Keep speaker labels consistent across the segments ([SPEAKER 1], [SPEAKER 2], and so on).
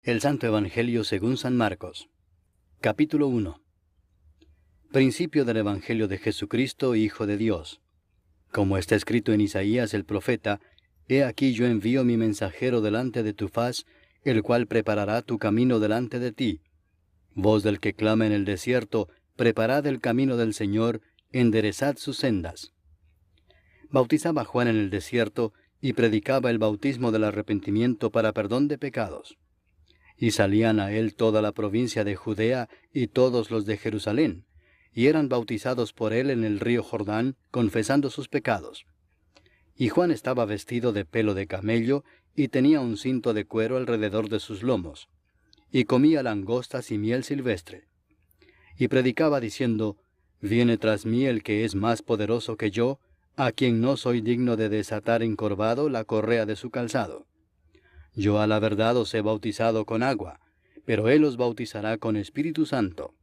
[SPEAKER 1] El Santo Evangelio según San Marcos. Capítulo 1. Principio del Evangelio de Jesucristo, Hijo de Dios. Como está escrito en Isaías el profeta, He aquí yo envío mi mensajero delante de tu faz, el cual preparará tu camino delante de ti. Voz del que clama en el desierto, preparad el camino del Señor, enderezad sus sendas. Bautizaba Juan en el desierto, y predicaba el bautismo del arrepentimiento para perdón de pecados. Y salían a él toda la provincia de Judea y todos los de Jerusalén, y eran bautizados por él en el río Jordán, confesando sus pecados. Y Juan estaba vestido de pelo de camello, y tenía un cinto de cuero alrededor de sus lomos, y comía langostas y miel silvestre. Y predicaba diciendo, Viene tras mí el que es más poderoso que yo, a quien no soy digno de desatar encorvado la correa de su calzado. Yo a la verdad os he bautizado con agua, pero él os bautizará con Espíritu Santo.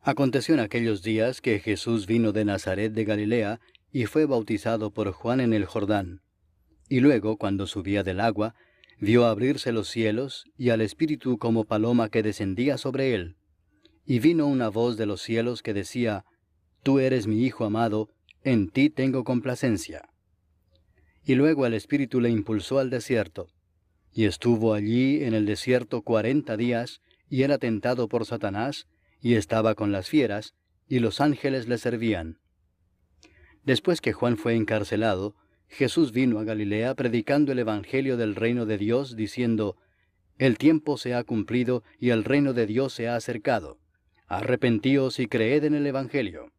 [SPEAKER 1] Aconteció en aquellos días que Jesús vino de Nazaret de Galilea, y fue bautizado por Juan en el Jordán. Y luego, cuando subía del agua, vio abrirse los cielos, y al Espíritu como paloma que descendía sobre él. Y vino una voz de los cielos que decía, Tú eres mi Hijo amado, en ti tengo complacencia. Y luego el Espíritu le impulsó al desierto. Y estuvo allí en el desierto 40 días, y era tentado por Satanás, y estaba con las fieras, y los ángeles le servían. Después que Juan fue encarcelado, Jesús vino a Galilea predicando el Evangelio del reino de Dios, diciendo, El tiempo se ha cumplido, y el reino de Dios se ha acercado. Arrepentíos y creed en el Evangelio.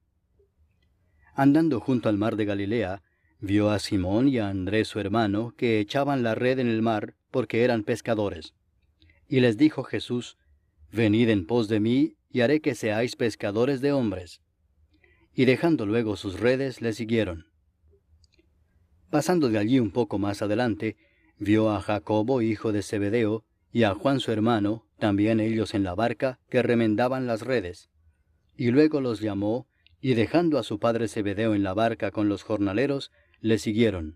[SPEAKER 1] Andando junto al mar de Galilea, vio a Simón y a Andrés su hermano, que echaban la red en el mar, porque eran pescadores. Y les dijo Jesús, Venid en pos de mí, y haré que seáis pescadores de hombres. Y dejando luego sus redes, le siguieron. Pasando de allí un poco más adelante, vio a Jacobo, hijo de Zebedeo, y a Juan su hermano, también ellos en la barca, que remendaban las redes. Y luego los llamó, y dejando a su padre Zebedeo en la barca con los jornaleros, le siguieron.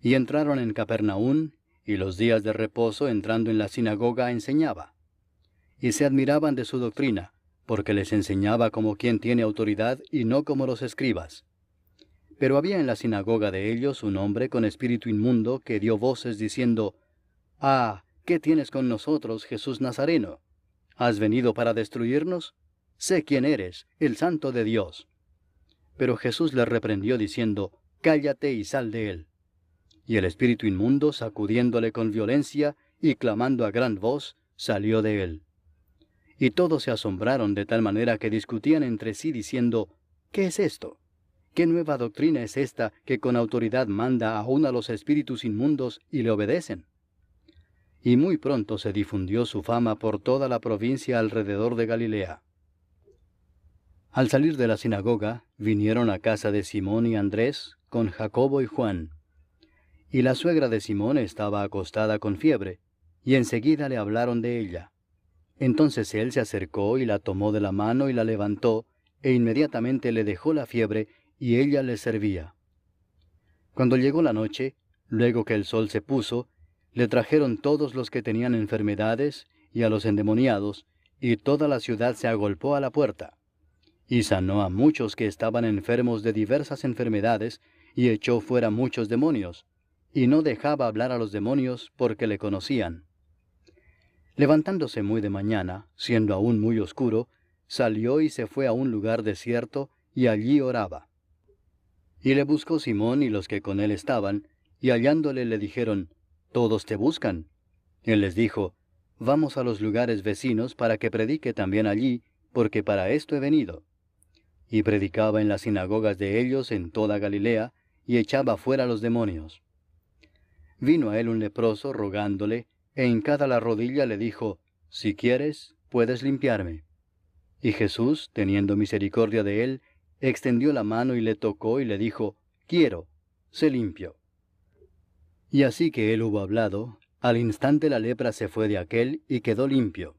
[SPEAKER 1] Y entraron en Capernaum, y los días de reposo entrando en la sinagoga enseñaba. Y se admiraban de su doctrina, porque les enseñaba como quien tiene autoridad y no como los escribas. Pero había en la sinagoga de ellos un hombre con espíritu inmundo que dio voces diciendo, Ah, ¿qué tienes con nosotros, Jesús Nazareno? ¿Has venido para destruirnos? Sé quién eres, el Santo de Dios. Pero Jesús le reprendió diciendo, Cállate y sal de él. Y el espíritu inmundo, sacudiéndole con violencia y clamando a gran voz, salió de él. Y todos se asombraron de tal manera que discutían entre sí diciendo, ¿Qué es esto? ¿Qué nueva doctrina es esta que con autoridad manda aún a los espíritus inmundos y le obedecen? Y muy pronto se difundió su fama por toda la provincia alrededor de Galilea. Al salir de la sinagoga, vinieron a casa de Simón y Andrés, con Jacobo y Juan. Y la suegra de Simón estaba acostada con fiebre, y enseguida le hablaron de ella. Entonces él se acercó y la tomó de la mano y la levantó, e inmediatamente le dejó la fiebre, y ella le servía. Cuando llegó la noche, luego que el sol se puso, le trajeron todos los que tenían enfermedades, y a los endemoniados, y toda la ciudad se agolpó a la puerta. Y sanó a muchos que estaban enfermos de diversas enfermedades, y echó fuera muchos demonios, y no dejaba hablar a los demonios porque le conocían. Levantándose muy de mañana, siendo aún muy oscuro, salió y se fue a un lugar desierto, y allí oraba. Y le buscó Simón y los que con él estaban, y hallándole le dijeron, Todos te buscan. Él les dijo, Vamos a los lugares vecinos para que predique también allí, porque para esto he venido. Y predicaba en las sinagogas de ellos en toda Galilea, y echaba fuera los demonios. Vino a él un leproso rogándole, e hincada la rodilla le dijo, Si quieres, puedes limpiarme. Y Jesús, teniendo misericordia de él, extendió la mano y le tocó y le dijo, Quiero, sé limpio. Y así que él hubo hablado, al instante la lepra se fue de aquél y quedó limpio.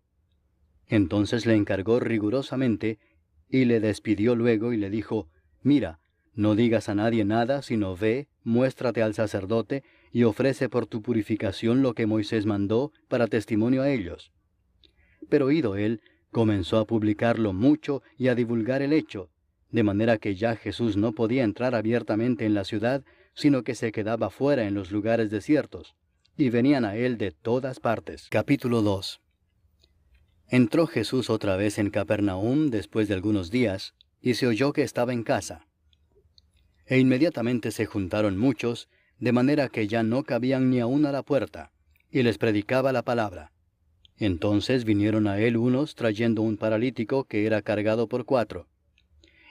[SPEAKER 1] Entonces le encargó rigurosamente, y le despidió luego y le dijo, Mira, No digas a nadie nada, sino ve, muéstrate al sacerdote, y ofrece por tu purificación lo que Moisés mandó para testimonio a ellos. Pero oído él, comenzó a publicarlo mucho y a divulgar el hecho, de manera que ya Jesús no podía entrar abiertamente en la ciudad, sino que se quedaba fuera en los lugares desiertos, y venían a él de todas partes. Capítulo 2. Entró Jesús otra vez en Capernaum después de algunos días, y se oyó que estaba en casa. E inmediatamente se juntaron muchos, de manera que ya no cabían ni aun a la puerta, y les predicaba la palabra. Entonces vinieron a él unos trayendo un paralítico que era cargado por 4.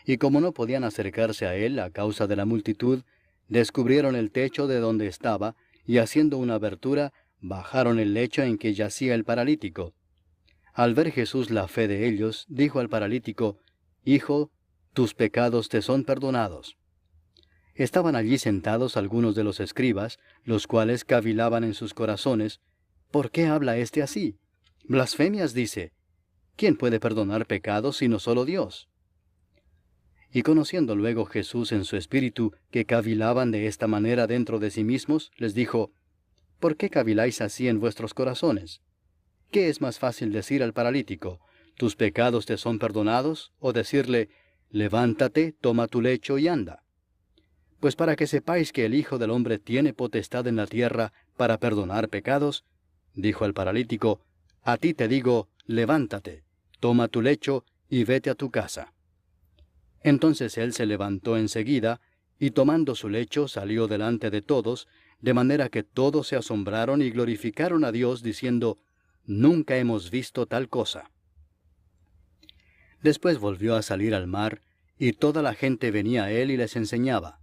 [SPEAKER 1] Y como no podían acercarse a él a causa de la multitud, descubrieron el techo de donde estaba, y haciendo una abertura, bajaron el lecho en que yacía el paralítico. Al ver Jesús la fe de ellos, dijo al paralítico, Hijo, tus pecados te son perdonados. Estaban allí sentados algunos de los escribas, los cuales cavilaban en sus corazones, ¿por qué habla éste así? Blasfemias dice, ¿quién puede perdonar pecados sino solo Dios? Y conociendo luego Jesús en su espíritu que cavilaban de esta manera dentro de sí mismos, les dijo, ¿por qué caviláis así en vuestros corazones? ¿Qué es más fácil decir al paralítico, tus pecados te son perdonados, o decirle, levántate, toma tu lecho y anda? Pues para que sepáis que el Hijo del Hombre tiene potestad en la tierra para perdonar pecados, dijo al paralítico, a ti te digo, levántate, toma tu lecho y vete a tu casa. Entonces él se levantó enseguida, y tomando su lecho salió delante de todos, de manera que todos se asombraron y glorificaron a Dios, diciendo, nunca hemos visto tal cosa. Después volvió a salir al mar, y toda la gente venía a él y les enseñaba.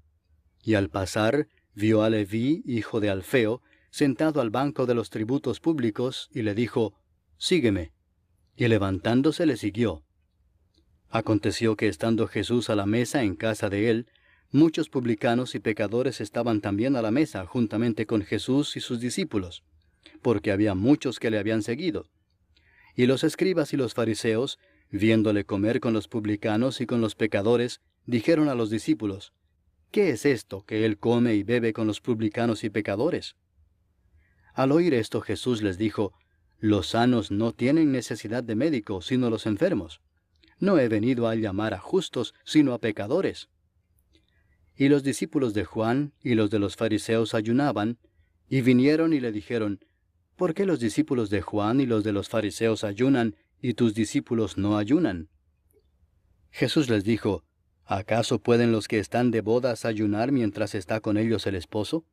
[SPEAKER 1] Y al pasar, vio a Leví, hijo de Alfeo, sentado al banco de los tributos públicos, y le dijo, sígueme. Y levantándose le siguió. Aconteció que estando Jesús a la mesa en casa de él, muchos publicanos y pecadores estaban también a la mesa juntamente con Jesús y sus discípulos, porque había muchos que le habían seguido. Y los escribas y los fariseos, viéndole comer con los publicanos y con los pecadores, dijeron a los discípulos, ¿qué es esto que él come y bebe con los publicanos y pecadores? Al oír esto Jesús les dijo, los sanos no tienen necesidad de médico, sino los enfermos. No he venido a llamar a justos, sino a pecadores. Y los discípulos de Juan y los de los fariseos ayunaban, y vinieron y le dijeron, ¿por qué los discípulos de Juan y los de los fariseos ayunan, y tus discípulos no ayunan? Jesús les dijo, ¿acaso pueden los que están de bodas ayunar mientras está con ellos el esposo?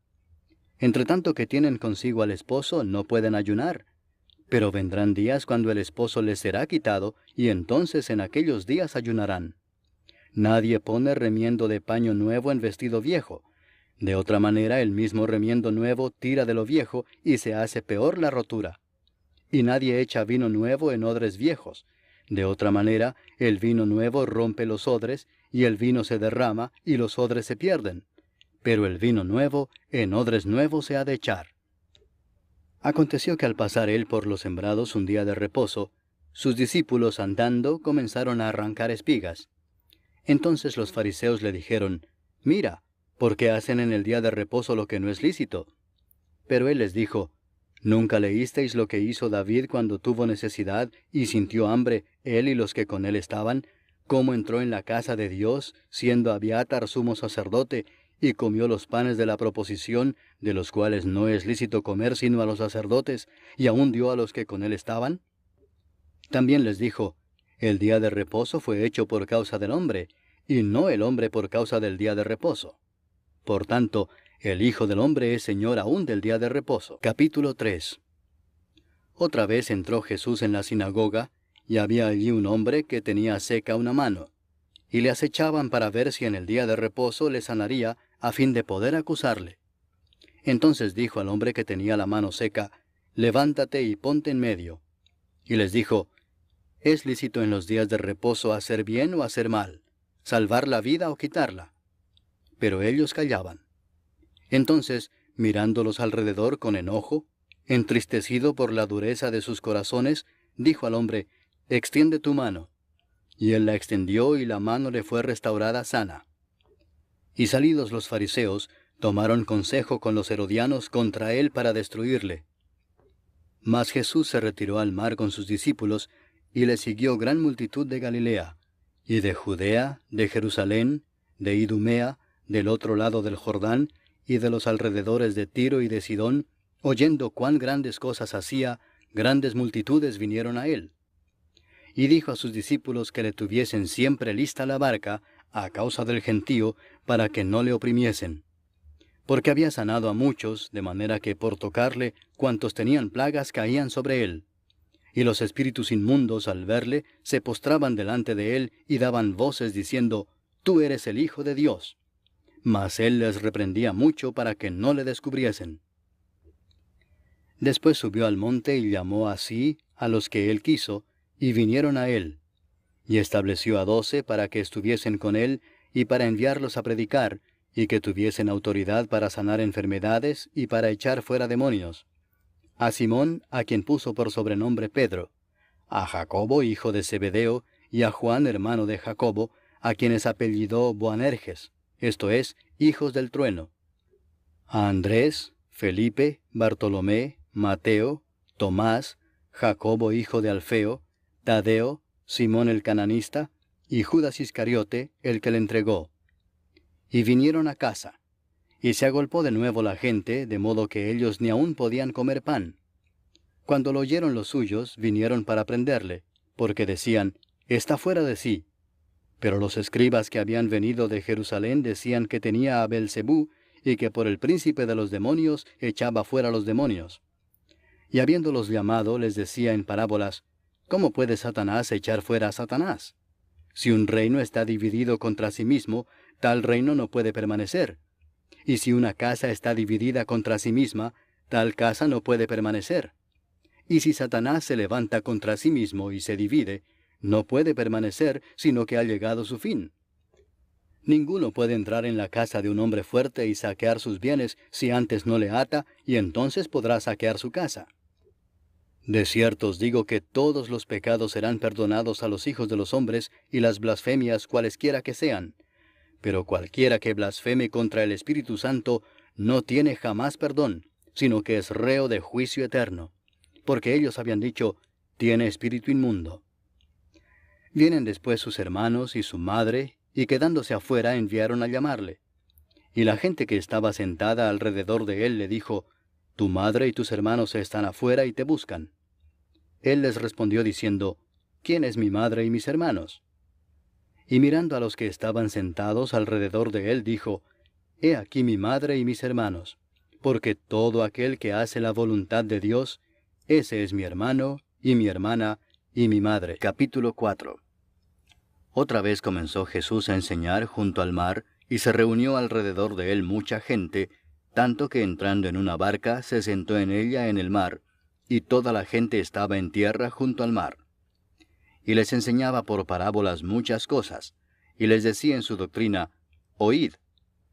[SPEAKER 1] Entre tanto que tienen consigo al esposo, no pueden ayunar. Pero vendrán días cuando el esposo les será quitado, y entonces en aquellos días ayunarán. Nadie pone remiendo de paño nuevo en vestido viejo. De otra manera el mismo remiendo nuevo tira de lo viejo, y se hace peor la rotura. Y nadie echa vino nuevo en odres viejos. De otra manera el vino nuevo rompe los odres, y el vino se derrama, y los odres se pierden. Pero el vino nuevo en odres nuevos se ha de echar. Aconteció que al pasar él por los sembrados un día de reposo, sus discípulos andando comenzaron a arrancar espigas. Entonces los fariseos le dijeron, mira, ¿por qué hacen en el día de reposo lo que no es lícito? Pero él les dijo, ¿nunca leísteis lo que hizo David cuando tuvo necesidad y sintió hambre, él y los que con él estaban, cómo entró en la casa de Dios, siendo Abiatar sumo sacerdote, y comió los panes de la proposición, de los cuales no es lícito comer sino a los sacerdotes, y aún dio a los que con él estaban? También les dijo, el día de reposo fue hecho por causa del hombre, y no el hombre por causa del día de reposo. Por tanto, el Hijo del Hombre es Señor aún del día de reposo. Capítulo 3. Otra vez entró Jesús en la sinagoga, y había allí un hombre que tenía seca una mano, y le acechaban para ver si en el día de reposo le sanaría, a fin de poder acusarle. Entonces dijo al hombre que tenía la mano seca, levántate y ponte en medio. Y les dijo, ¿es lícito en los días de reposo hacer bien o hacer mal, salvar la vida o quitarla? Pero ellos callaban. Entonces, mirándolos alrededor con enojo, entristecido por la dureza de sus corazones, dijo al hombre, extiende tu mano. Y él la extendió y la mano le fue restaurada sana. Y salidos los fariseos, tomaron consejo con los herodianos contra él para destruirle. Mas Jesús se retiró al mar con sus discípulos, y le siguió gran multitud de Galilea, y de Judea, de Jerusalén, de Idumea, del otro lado del Jordán, y de los alrededores de Tiro y de Sidón, oyendo cuán grandes cosas hacía, grandes multitudes vinieron a él. Y dijo a sus discípulos que le tuviesen siempre lista la barca, a causa del gentío, para que no le oprimiesen. Porque había sanado a muchos, de manera que por tocarle, cuantos tenían plagas caían sobre él. Y los espíritus inmundos, al verle, se postraban delante de él y daban voces diciendo, «Tú eres el Hijo de Dios». Mas él les reprendía mucho para que no le descubriesen. Después subió al monte y llamó así a los que él quiso, y vinieron a él. Y estableció a 12 para que estuviesen con él, y para enviarlos a predicar, y que tuviesen autoridad para sanar enfermedades y para echar fuera demonios. A Simón, a quien puso por sobrenombre Pedro, a Jacobo, hijo de Zebedeo, y a Juan, hermano de Jacobo, a quienes apellidó Boanerges, esto es, hijos del trueno, a Andrés, Felipe, Bartolomé, Mateo, Tomás, Jacobo, hijo de Alfeo, Tadeo, Simón el cananista, y Judas Iscariote, el que le entregó. Y vinieron a casa. Y se agolpó de nuevo la gente, de modo que ellos ni aún podían comer pan. Cuando lo oyeron los suyos, vinieron para prenderle, porque decían, «Está fuera de sí». Pero los escribas que habían venido de Jerusalén decían que tenía a Beelzebú, y que por el príncipe de los demonios echaba fuera los demonios. Y habiéndolos llamado, les decía en parábolas, «¿Cómo puede Satanás echar fuera a Satanás? Si un reino está dividido contra sí mismo, tal reino no puede permanecer. Y si una casa está dividida contra sí misma, tal casa no puede permanecer. Y si Satanás se levanta contra sí mismo y se divide, no puede permanecer, sino que ha llegado su fin. Ninguno puede entrar en la casa de un hombre fuerte y saquear sus bienes si antes no le ata, y entonces podrá saquear su casa. De cierto os digo que todos los pecados serán perdonados a los hijos de los hombres y las blasfemias cualesquiera que sean. Pero cualquiera que blasfeme contra el Espíritu Santo no tiene jamás perdón, sino que es reo de juicio eterno. Porque ellos habían dicho, tiene espíritu inmundo. Vienen después sus hermanos y su madre, y quedándose afuera enviaron a llamarle. Y la gente que estaba sentada alrededor de él le dijo, tu madre y tus hermanos están afuera y te buscan. Él les respondió diciendo, ¿quién es mi madre y mis hermanos? Y mirando a los que estaban sentados alrededor de él, dijo, He aquí mi madre y mis hermanos, porque todo aquel que hace la voluntad de Dios, ese es mi hermano, y mi hermana, y mi madre. Capítulo 4. Otra vez comenzó Jesús a enseñar junto al mar, y se reunió alrededor de él mucha gente, tanto que entrando en una barca se sentó en ella en el mar, y toda la gente estaba en tierra junto al mar. Y les enseñaba por parábolas muchas cosas, y les decía en su doctrina, Oíd,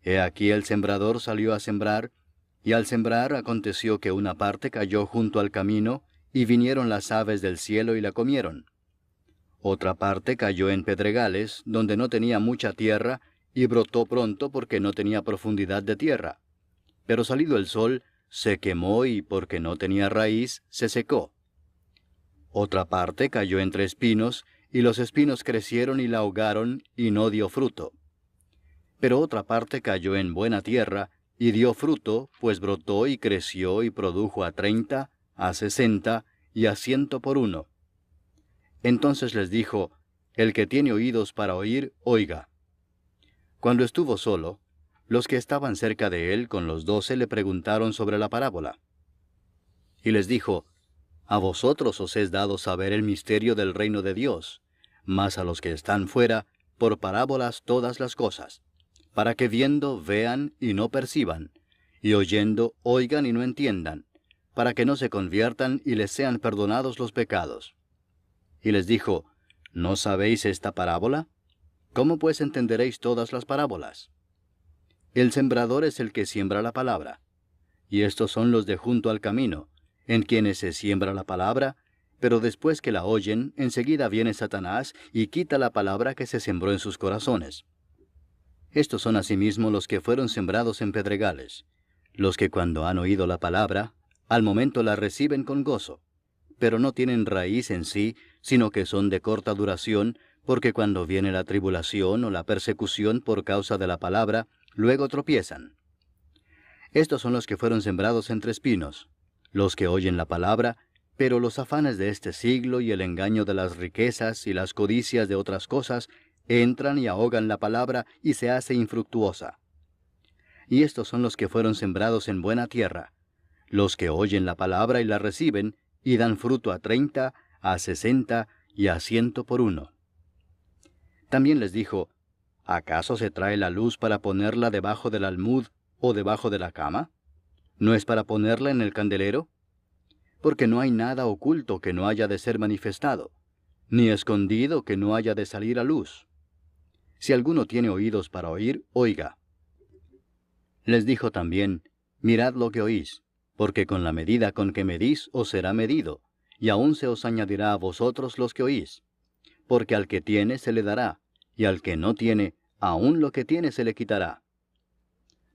[SPEAKER 1] he aquí el sembrador salió a sembrar, y al sembrar aconteció que una parte cayó junto al camino, y vinieron las aves del cielo y la comieron. Otra parte cayó en pedregales, donde no tenía mucha tierra, y brotó pronto porque no tenía profundidad de tierra. Pero salido el sol, se quemó y porque no tenía raíz, se secó. Otra parte cayó entre espinos, y los espinos crecieron y la ahogaron, y no dio fruto. Pero otra parte cayó en buena tierra, y dio fruto, pues brotó y creció y produjo a 30, a 60, y a 100 por uno. Entonces les dijo, el que tiene oídos para oír, oiga. Cuando estuvo solo, los que estaban cerca de él con los 12 le preguntaron sobre la parábola. Y les dijo, a vosotros os es dado saber el misterio del reino de Dios, mas a los que están fuera, por parábolas todas las cosas, para que viendo vean y no perciban, y oyendo oigan y no entiendan, para que no se conviertan y les sean perdonados los pecados. Y les dijo, ¿no sabéis esta parábola? ¿Cómo pues entenderéis todas las parábolas? El sembrador es el que siembra la palabra, y estos son los de junto al camino, en quienes se siembra la palabra, pero después que la oyen, enseguida viene Satanás y quita la palabra que se sembró en sus corazones. Estos son asimismo los que fueron sembrados en pedregales, los que cuando han oído la palabra, al momento la reciben con gozo, pero no tienen raíz en sí, sino que son de corta duración, porque cuando viene la tribulación o la persecución por causa de la palabra, luego tropiezan. Estos son los que fueron sembrados entre espinos, los que oyen la palabra, pero los afanes de este siglo y el engaño de las riquezas y las codicias de otras cosas entran y ahogan la palabra y se hace infructuosa. Y estos son los que fueron sembrados en buena tierra, los que oyen la palabra y la reciben, y dan fruto a 30, a 60 y a 100 por uno. También les dijo, ¿acaso se trae la luz para ponerla debajo del almud o debajo de la cama? ¿No es para ponerla en el candelero? Porque no hay nada oculto que no haya de ser manifestado, ni escondido que no haya de salir a luz. Si alguno tiene oídos para oír, oiga. Les dijo también, mirad lo que oís, porque con la medida con que medís os será medido, y aún se os añadirá a vosotros los que oís. Porque al que tiene se le dará, y al que no tiene, aún lo que tiene se le quitará.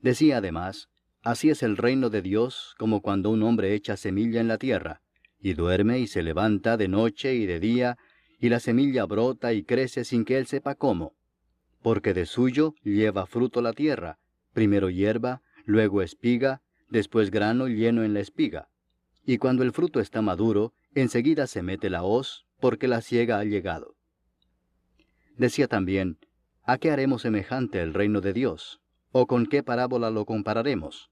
[SPEAKER 1] Decía además, así es el reino de Dios como cuando un hombre echa semilla en la tierra, y duerme y se levanta de noche y de día, y la semilla brota y crece sin que él sepa cómo. Porque de suyo lleva fruto la tierra, primero hierba, luego espiga, después grano lleno en la espiga. Y cuando el fruto está maduro, enseguida se mete la hoz, porque la siega ha llegado. Decía también, ¿a qué haremos semejante el reino de Dios? ¿O con qué parábola lo compararemos?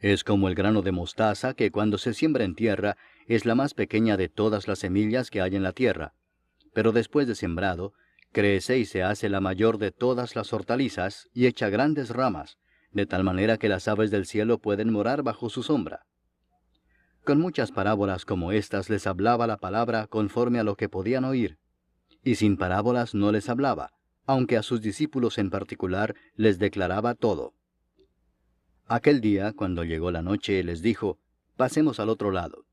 [SPEAKER 1] Es como el grano de mostaza que cuando se siembra en tierra es la más pequeña de todas las semillas que hay en la tierra, pero después de sembrado, crece y se hace la mayor de todas las hortalizas y echa grandes ramas, de tal manera que las aves del cielo pueden morar bajo su sombra. Con muchas parábolas como estas les hablaba la palabra conforme a lo que podían oír, y sin parábolas no les hablaba, aunque a sus discípulos en particular les declaraba todo. Aquel día, cuando llegó la noche, les dijo, pasemos al otro lado.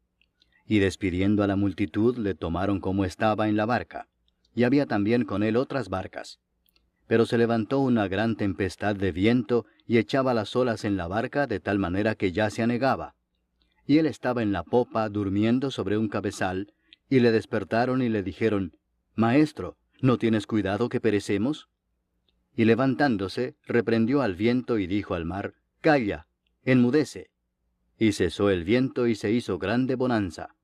[SPEAKER 1] Y despidiendo a la multitud, le tomaron como estaba en la barca, y había también con él otras barcas. Pero se levantó una gran tempestad de viento, y echaba las olas en la barca de tal manera que ya se anegaba. Y él estaba en la popa, durmiendo sobre un cabezal, y le despertaron y le dijeron, Maestro, ¿no tienes cuidado que perecemos? Y levantándose, reprendió al viento y dijo al mar, Calla, enmudece. Y cesó el viento y se hizo grande bonanza.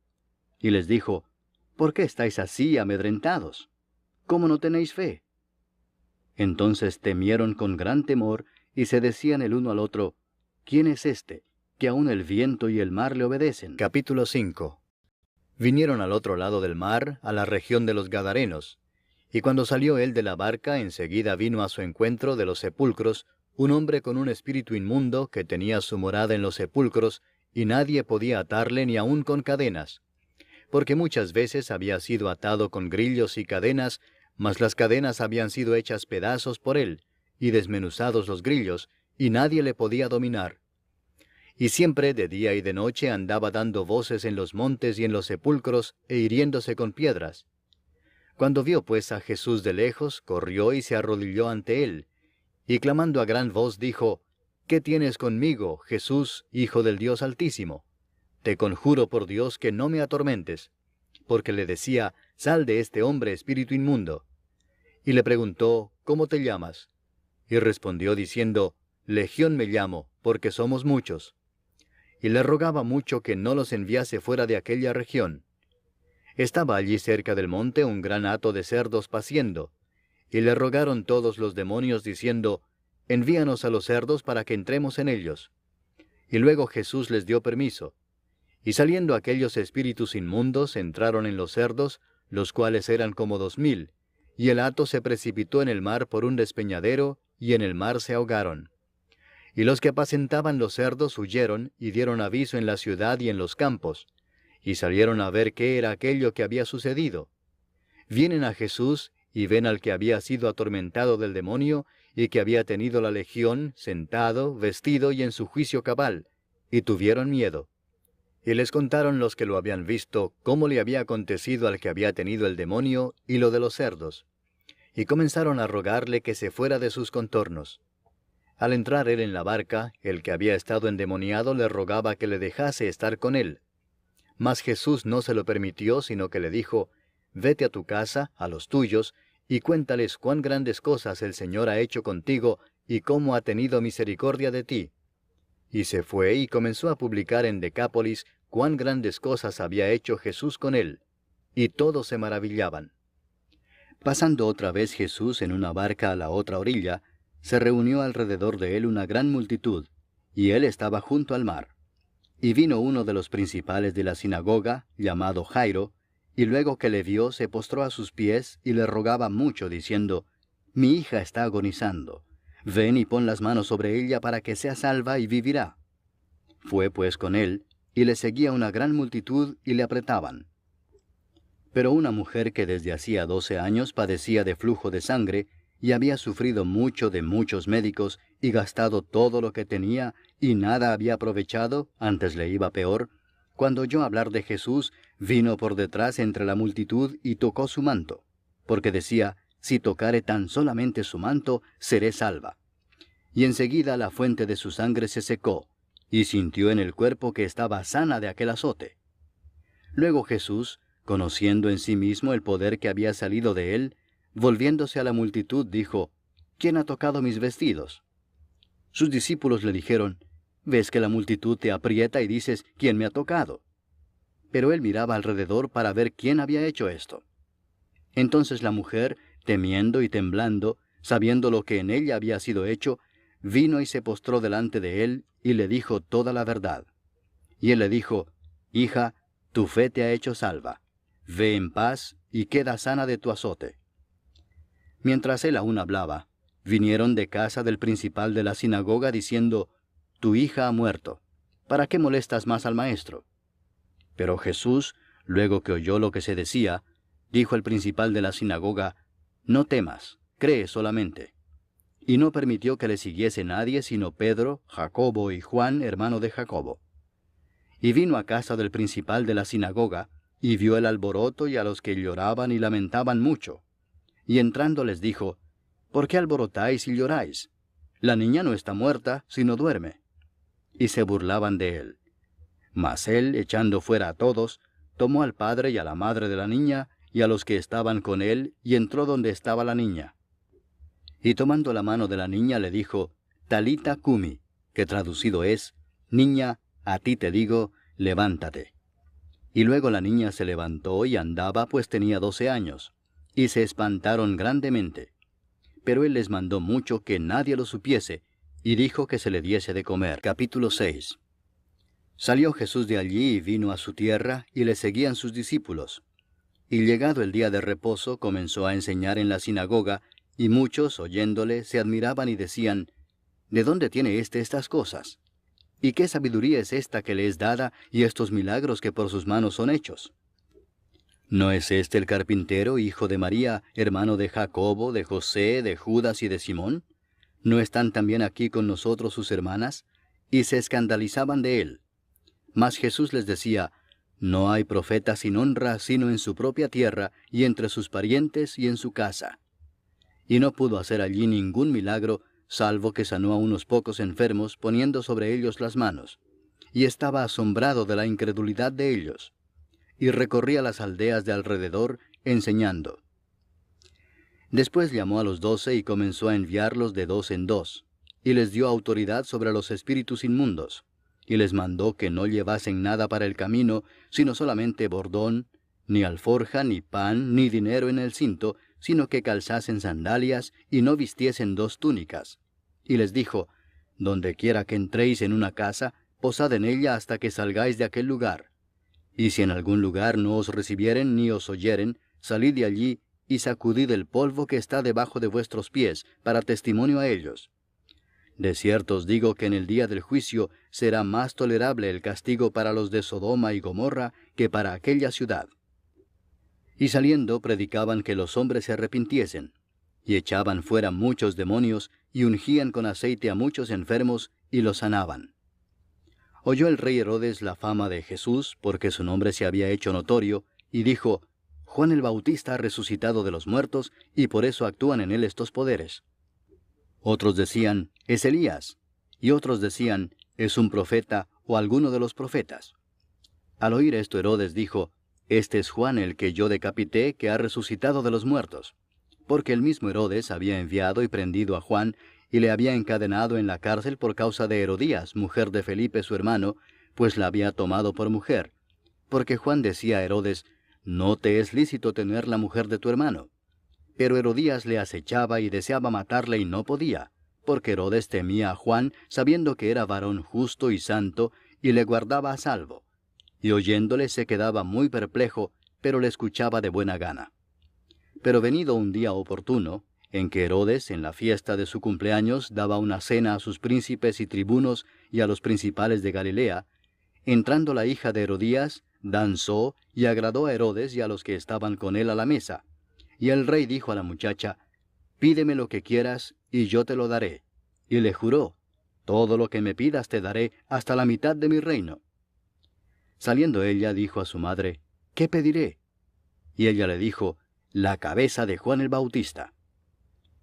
[SPEAKER 1] Y les dijo, ¿por qué estáis así amedrentados? ¿Cómo no tenéis fe? Entonces temieron con gran temor, y se decían el uno al otro, ¿quién es este, que aun el viento y el mar le obedecen? Capítulo 5. Vinieron al otro lado del mar, a la región de los Gadarenos, y cuando salió él de la barca, enseguida vino a su encuentro de los sepulcros un hombre con un espíritu inmundo que tenía su morada en los sepulcros, y nadie podía atarle ni aun con cadenas, porque muchas veces había sido atado con grillos y cadenas, mas las cadenas habían sido hechas pedazos por él, y desmenuzados los grillos, y nadie le podía dominar. Y siempre de día y de noche andaba dando voces en los montes y en los sepulcros, e hiriéndose con piedras. Cuando vio pues a Jesús de lejos, corrió y se arrodilló ante él, y clamando a gran voz dijo, ¿qué tienes conmigo, Jesús, Hijo del Dios Altísimo? Te conjuro por Dios que no me atormentes. Porque le decía, sal de este hombre, espíritu inmundo. Y le preguntó, ¿cómo te llamas? Y respondió diciendo, Legión me llamo, porque somos muchos. Y le rogaba mucho que no los enviase fuera de aquella región. Estaba allí cerca del monte un gran hato de cerdos paciendo, y le rogaron todos los demonios diciendo, envíanos a los cerdos para que entremos en ellos. Y luego Jesús les dio permiso. Y saliendo aquellos espíritus inmundos entraron en los cerdos, los cuales eran como 2000, y el hato se precipitó en el mar por un despeñadero, y en el mar se ahogaron. Y los que apacentaban los cerdos huyeron, y dieron aviso en la ciudad y en los campos, y salieron a ver qué era aquello que había sucedido. Vienen a Jesús, y ven al que había sido atormentado del demonio, y que había tenido la legión, sentado, vestido y en su juicio cabal, y tuvieron miedo. Y les contaron los que lo habían visto, cómo le había acontecido al que había tenido el demonio, y lo de los cerdos. y comenzaron a rogarle que se fuera de sus contornos. Al entrar él en la barca, el que había estado endemoniado le rogaba que le dejase estar con él. Mas Jesús no se lo permitió, sino que le dijo, «Vete a tu casa, a los tuyos, y cuéntales cuán grandes cosas el Señor ha hecho contigo, y cómo ha tenido misericordia de ti». Y se fue y comenzó a publicar en Decápolis cuán grandes cosas había hecho Jesús con él, y todos se maravillaban. Pasando otra vez Jesús en una barca a la otra orilla, se reunió alrededor de él una gran multitud, y él estaba junto al mar. Y vino uno de los principales de la sinagoga, llamado Jairo, y luego que le vio se postró a sus pies y le rogaba mucho, diciendo, «Mi hija está agonizando. Ven y pon las manos sobre ella para que sea salva y vivirá». Fue pues con él, y le seguía una gran multitud y le apretaban. Pero una mujer que desde hacía 12 años padecía de flujo de sangre, y había sufrido mucho de muchos médicos, y gastado todo lo que tenía, y nada había aprovechado, antes le iba peor, cuando oyó hablar de Jesús, vino por detrás entre la multitud y tocó su manto, porque decía, «Si tocare tan solamente su manto, seré salva». Y enseguida la fuente de su sangre se secó, y sintió en el cuerpo que estaba sana de aquel azote. Luego Jesús, conociendo en sí mismo el poder que había salido de él, volviéndose a la multitud, dijo, «¿Quién ha tocado mis vestidos?». Sus discípulos le dijeron, «¿Ves que la multitud te aprieta y dices, ¿quién me ha tocado?». Pero él miraba alrededor para ver quién había hecho esto. Entonces la mujer, temiendo y temblando, sabiendo lo que en ella había sido hecho, vino y se postró delante de él, y le dijo toda la verdad. Y él le dijo, «Hija, tu fe te ha hecho salva. Ve en paz, y queda sana de tu azote». Mientras él aún hablaba, vinieron de casa del principal de la sinagoga diciendo, «Tu hija ha muerto. ¿Para qué molestas más al maestro?». Pero Jesús, luego que oyó lo que se decía, dijo al principal de la sinagoga, «No temas, cree solamente». Y no permitió que le siguiese nadie sino Pedro, Jacobo y Juan, hermano de Jacobo. Y vino a casa del principal de la sinagoga, y vio el alboroto y a los que lloraban y lamentaban mucho. Y entrando les dijo, «¿Por qué alborotáis y lloráis? La niña no está muerta, sino duerme». Y se burlaban de él. Mas él, echando fuera a todos, tomó al padre y a la madre de la niña, y a los que estaban con él, y entró donde estaba la niña. Y tomando la mano de la niña le dijo, «Talita cumi», que traducido es, «Niña, a ti te digo, levántate». Y luego la niña se levantó y andaba, pues tenía 12 años. Y se espantaron grandemente. Pero él les mandó mucho que nadie lo supiese, y dijo que se le diese de comer. Capítulo 6. Salió Jesús de allí y vino a su tierra, y le seguían sus discípulos. Y llegado el día de reposo, comenzó a enseñar en la sinagoga, y muchos, oyéndole, se admiraban y decían, «¿De dónde tiene estas cosas? ¿Y qué sabiduría es esta que le es dada, y estos milagros que por sus manos son hechos? ¿No es este el carpintero, hijo de María, hermano de Jacobo, de José, de Judas y de Simón? ¿No están también aquí con nosotros sus hermanas?». Y se escandalizaban de él. Mas Jesús les decía, «No hay profeta sin honra sino en su propia tierra, y entre sus parientes y en su casa». Y no pudo hacer allí ningún milagro, salvo que sanó a unos pocos enfermos, poniendo sobre ellos las manos. Y estaba asombrado de la incredulidad de ellos. Y recorría las aldeas de alrededor, enseñando. Después llamó a los 12 y comenzó a enviarlos de 2 en 2, y les dio autoridad sobre los espíritus inmundos, y les mandó que no llevasen nada para el camino, sino solamente bordón, ni alforja, ni pan, ni dinero en el cinto, sino que calzasen sandalias, y no vistiesen 2 túnicas. Y les dijo, «Donde quiera que entréis en una casa, posad en ella hasta que salgáis de aquel lugar. Y si en algún lugar no os recibieren ni os oyeren, salid de allí y sacudid el polvo que está debajo de vuestros pies, para testimonio a ellos. De cierto os digo que en el día del juicio será más tolerable el castigo para los de Sodoma y Gomorra que para aquella ciudad». Y saliendo predicaban que los hombres se arrepintiesen, y echaban fuera muchos demonios, y ungían con aceite a muchos enfermos, y los sanaban. Oyó el rey Herodes la fama de Jesús, porque su nombre se había hecho notorio, y dijo, Juan el Bautista ha resucitado de los muertos, y por eso actúan en él estos poderes. Otros decían, es Elías, y otros decían, es un profeta o alguno de los profetas. Al oír esto, Herodes dijo, este es Juan el que yo decapité, que ha resucitado de los muertos. Porque el mismo Herodes había enviado y prendido a Juan, y le había encadenado en la cárcel por causa de Herodías, mujer de Felipe su hermano, pues la había tomado por mujer. Porque Juan decía a Herodes, no te es lícito tener la mujer de tu hermano. Pero Herodías le acechaba y deseaba matarle y no podía, porque Herodes temía a Juan, sabiendo que era varón justo y santo, y le guardaba a salvo. Y oyéndole se quedaba muy perplejo, pero le escuchaba de buena gana. Pero venido un día oportuno, en que Herodes, en la fiesta de su cumpleaños, daba una cena a sus príncipes y tribunos y a los principales de Galilea, entrando la hija de Herodías, danzó y agradó a Herodes y a los que estaban con él a la mesa. Y el rey dijo a la muchacha, pídeme lo que quieras, y yo te lo daré. Y le juró, todo lo que me pidas te daré, hasta la mitad de mi reino. Saliendo ella, dijo a su madre, ¿qué pediré? Y ella le dijo, la cabeza de Juan el Bautista.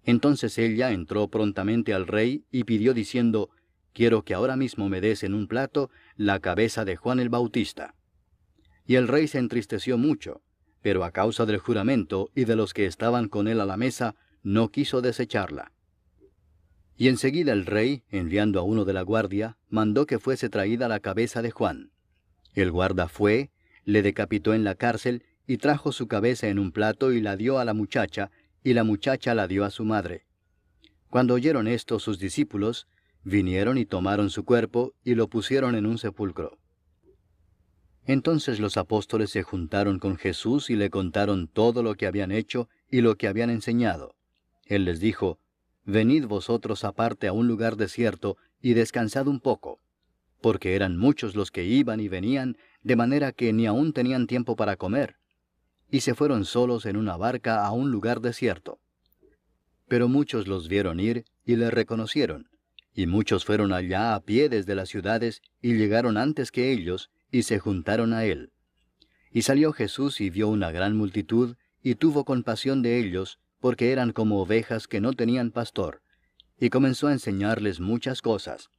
[SPEAKER 1] Entonces ella entró prontamente al rey y pidió diciendo, quiero que ahora mismo me des en un plato la cabeza de Juan el Bautista. Y el rey se entristeció mucho, pero a causa del juramento y de los que estaban con él a la mesa, no quiso desecharla. Y enseguida el rey, enviando a uno de la guardia, mandó que fuese traída la cabeza de Juan. El guarda fue, le decapitó en la cárcel, y trajo su cabeza en un plato y la dio a la muchacha, y la muchacha la dio a su madre. Cuando oyeron esto sus discípulos, vinieron y tomaron su cuerpo, y lo pusieron en un sepulcro. Entonces los apóstoles se juntaron con Jesús y le contaron todo lo que habían hecho y lo que habían enseñado. Él les dijo, venid vosotros aparte a un lugar desierto, y descansad un poco. Porque eran muchos los que iban y venían, de manera que ni aún tenían tiempo para comer. Y se fueron solos en una barca a un lugar desierto. Pero muchos los vieron ir y le reconocieron, y muchos fueron allá a pie desde las ciudades, y llegaron antes que ellos, y se juntaron a él. Y salió Jesús y vio una gran multitud, y tuvo compasión de ellos, porque eran como ovejas que no tenían pastor, y comenzó a enseñarles muchas cosas.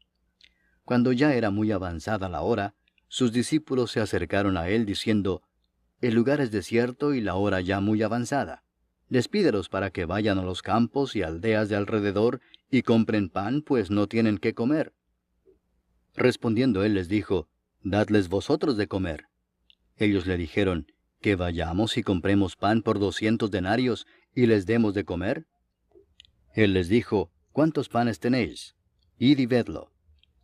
[SPEAKER 1] Cuando ya era muy avanzada la hora, sus discípulos se acercaron a él diciendo, el lugar es desierto y la hora ya muy avanzada. Despídelos para que vayan a los campos y aldeas de alrededor y compren pan, pues no tienen qué comer. Respondiendo él les dijo, dadles vosotros de comer. Ellos le dijeron, que vayamos y compremos pan por 200 denarios y les demos de comer. Él les dijo, ¿cuántos panes tenéis? Id y vedlo.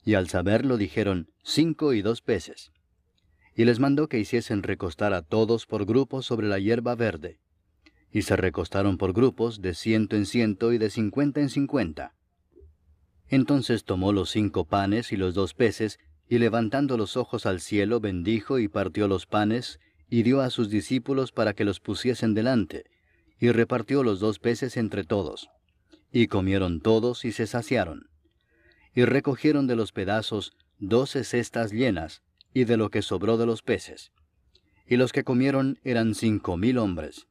[SPEAKER 1] Y al saberlo dijeron, 5 y 2 peces. Y les mandó que hiciesen recostar a todos por grupos sobre la hierba verde. Y se recostaron por grupos de 100 en 100 y de 50 en 50. Entonces tomó los 5 panes y los 2 peces, y levantando los ojos al cielo bendijo y partió los panes, y dio a sus discípulos para que los pusiesen delante, y repartió los 2 peces entre todos. Y comieron todos y se saciaron. Y recogieron de los pedazos 12 cestas llenas, y de lo que sobró de los peces. Y los que comieron eran 5000 hombres.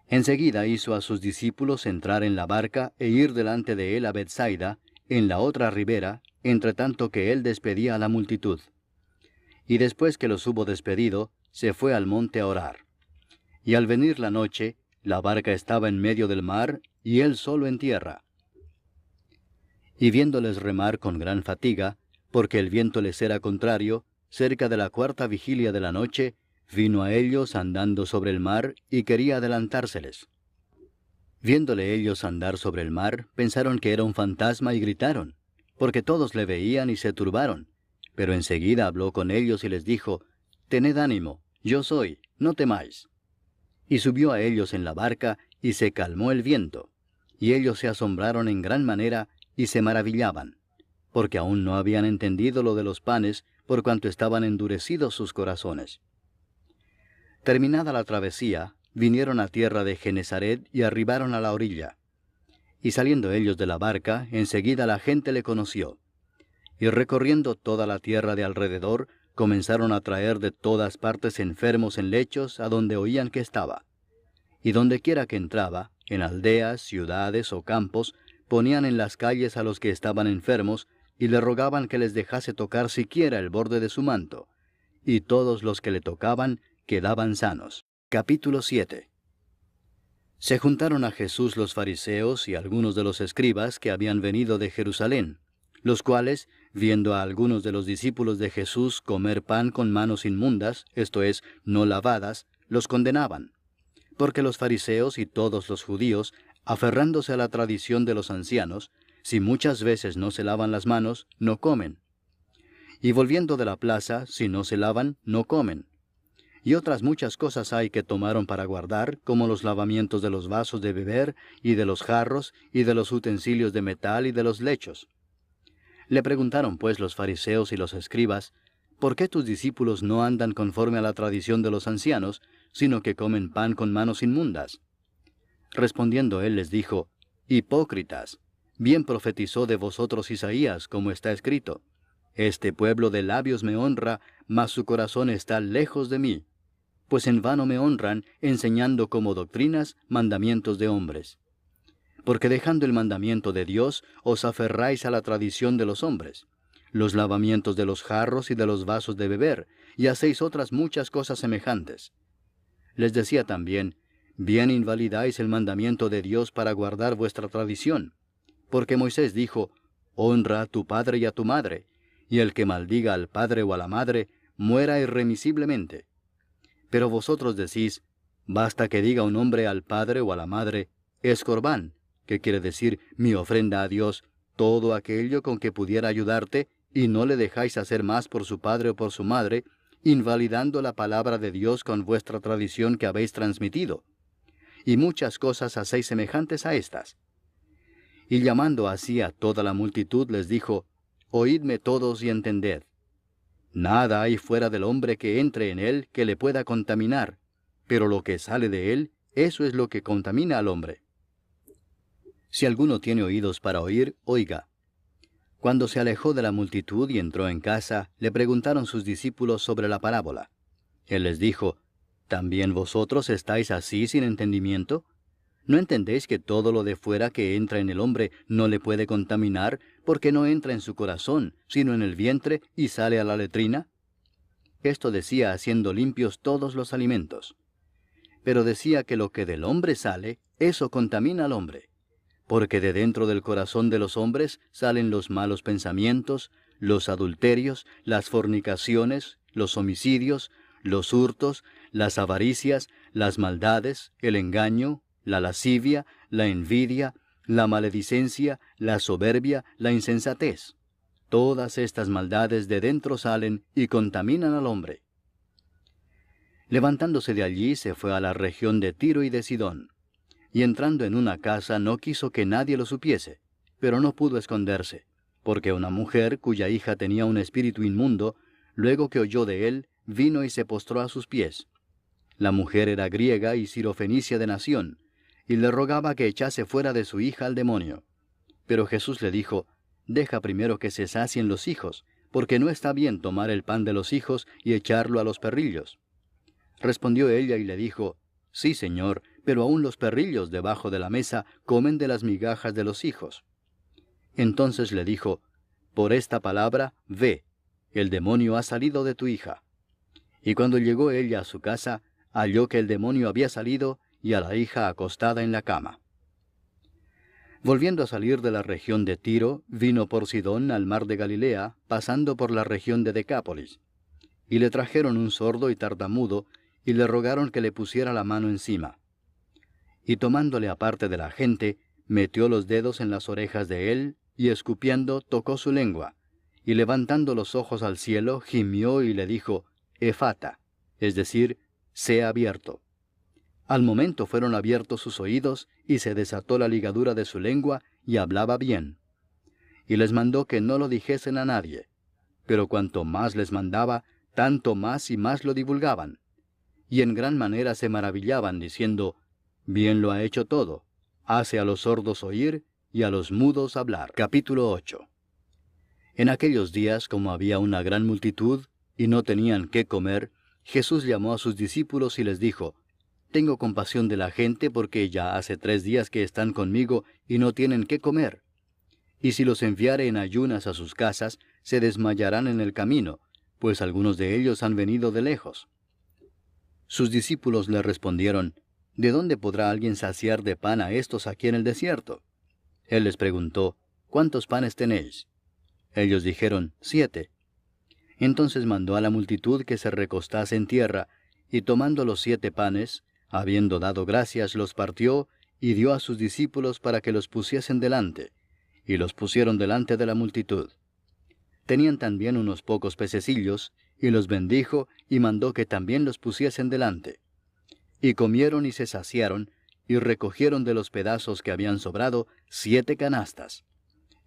[SPEAKER 1] Enseguida hizo a sus discípulos entrar en la barca e ir delante de él a Bethsaida, en la otra ribera, entre tanto que él despedía a la multitud. Y después que los hubo despedido, se fue al monte a orar. Y al venir la noche, la barca estaba en medio del mar, y él solo en tierra. Y viéndoles remar con gran fatiga, porque el viento les era contrario, cerca de la 4ª vigilia de la noche, vino a ellos andando sobre el mar, y quería adelantárseles. Viéndole ellos andar sobre el mar, pensaron que era un fantasma y gritaron, porque todos le veían y se turbaron. Pero enseguida habló con ellos y les dijo, tened ánimo, yo soy, no temáis. Y subió a ellos en la barca, y se calmó el viento. Y ellos se asombraron en gran manera, y se maravillaban, porque aún no habían entendido lo de los panes, por cuanto estaban endurecidos sus corazones. Terminada la travesía, vinieron a tierra de Genesaret y arribaron a la orilla. Y saliendo ellos de la barca, enseguida la gente le conoció. Y recorriendo toda la tierra de alrededor, comenzaron a traer de todas partes enfermos en lechos a donde oían que estaba. Y dondequiera que entraba, en aldeas, ciudades o campos, ponían en las calles a los que estaban enfermos, y le rogaban que les dejase tocar siquiera el borde de su manto. Y todos los que le tocaban quedaban sanos. Capítulo 7. Se juntaron a Jesús los fariseos y algunos de los escribas que habían venido de Jerusalén, los cuales, viendo a algunos de los discípulos de Jesús comer pan con manos inmundas, esto es, no lavadas, los condenaban. Porque los fariseos y todos los judíos, aferrándose a la tradición de los ancianos, si muchas veces no se lavan las manos, no comen. Y volviendo de la plaza, si no se lavan, no comen. Y otras muchas cosas hay que tomaron para guardar, como los lavamientos de los vasos de beber, y de los jarros, y de los utensilios de metal, y de los lechos. Le preguntaron pues los fariseos y los escribas, ¿por qué tus discípulos no andan conforme a la tradición de los ancianos, sino que comen pan con manos inmundas? Respondiendo él les dijo, Hipócritas, bien profetizó de vosotros Isaías, como está escrito, Este pueblo de labios me honra, mas su corazón está lejos de mí, pues en vano me honran, enseñando como doctrinas mandamientos de hombres. Porque dejando el mandamiento de Dios, os aferráis a la tradición de los hombres, los lavamientos de los jarros y de los vasos de beber, y hacéis otras muchas cosas semejantes. Les decía también, bien invalidáis el mandamiento de Dios para guardar vuestra tradición, porque Moisés dijo, honra a tu padre y a tu madre, y el que maldiga al padre o a la madre, muera irremisiblemente. Pero vosotros decís, basta que diga un hombre al padre o a la madre, es corbán, que quiere decir mi ofrenda a Dios, todo aquello con que pudiera ayudarte, y no le dejáis hacer más por su padre o por su madre, invalidando la palabra de Dios con vuestra tradición que habéis transmitido. Y muchas cosas hacéis semejantes a estas. Y llamando así a toda la multitud les dijo, oídme todos y entended. Nada hay fuera del hombre que entre en él que le pueda contaminar, pero lo que sale de él, eso es lo que contamina al hombre. Si alguno tiene oídos para oír, oiga. Cuando se alejó de la multitud y entró en casa, le preguntaron sus discípulos sobre la parábola. Él les dijo, ¿también vosotros estáis así sin entendimiento? ¿No entendéis que todo lo de fuera que entra en el hombre no le puede contaminar, porque no entra en su corazón, sino en el vientre, y sale a la letrina? Esto decía haciendo limpios todos los alimentos. Pero decía que lo que del hombre sale, eso contamina al hombre. Porque de dentro del corazón de los hombres salen los malos pensamientos, los adulterios, las fornicaciones, los homicidios, los hurtos, las avaricias, las maldades, el engaño, la lascivia, la envidia, la maledicencia, la soberbia, la insensatez. Todas estas maldades de dentro salen y contaminan al hombre. Levantándose de allí se fue a la región de Tiro y de Sidón. Y entrando en una casa no quiso que nadie lo supiese, pero no pudo esconderse, porque una mujer cuya hija tenía un espíritu inmundo, luego que oyó de él, vino y se postró a sus pies. La mujer era griega y sirofenicia de nación, y le rogaba que echase fuera de su hija al demonio. Pero Jesús le dijo, deja primero que se sacien los hijos, porque no está bien tomar el pan de los hijos y echarlo a los perrillos. Respondió ella y le dijo, sí, Señor, pero aun los perrillos debajo de la mesa comen de las migajas de los hijos. Entonces le dijo, por esta palabra, ve, el demonio ha salido de tu hija. Y cuando llegó ella a su casa, halló que el demonio había salido y a la hija acostada en la cama. Volviendo a salir de la región de Tiro, vino por Sidón al mar de Galilea, pasando por la región de Decápolis. Y le trajeron un sordo y tartamudo, y le rogaron que le pusiera la mano encima. Y tomándole aparte de la gente, metió los dedos en las orejas de él, y escupiendo tocó su lengua, y levantando los ojos al cielo, gimió y le dijo, Efata, es decir, sea abierto. Al momento fueron abiertos sus oídos, y se desató la ligadura de su lengua, y hablaba bien. Y les mandó que no lo dijesen a nadie. Pero cuanto más les mandaba, tanto más y más lo divulgaban. Y en gran manera se maravillaban, diciendo, bien lo ha hecho todo, hace a los sordos oír, y a los mudos hablar. Capítulo 8. En aquellos días, como había una gran multitud, y no tenían qué comer, Jesús llamó a sus discípulos y les dijo, «Tengo compasión de la gente porque ya hace 3 días que están conmigo y no tienen qué comer. Y si los enviare en ayunas a sus casas, se desmayarán en el camino, pues algunos de ellos han venido de lejos». Sus discípulos le respondieron, «¿De dónde podrá alguien saciar de pan a estos aquí en el desierto?». Él les preguntó, «¿Cuántos panes tenéis?». Ellos dijeron, 7. Entonces mandó a la multitud que se recostase en tierra, y tomando los 7 panes, habiendo dado gracias, los partió, y dio a sus discípulos para que los pusiesen delante, y los pusieron delante de la multitud. Tenían también unos pocos pececillos, y los bendijo, y mandó que también los pusiesen delante. Y comieron y se saciaron, y recogieron de los pedazos que habían sobrado 7 canastas.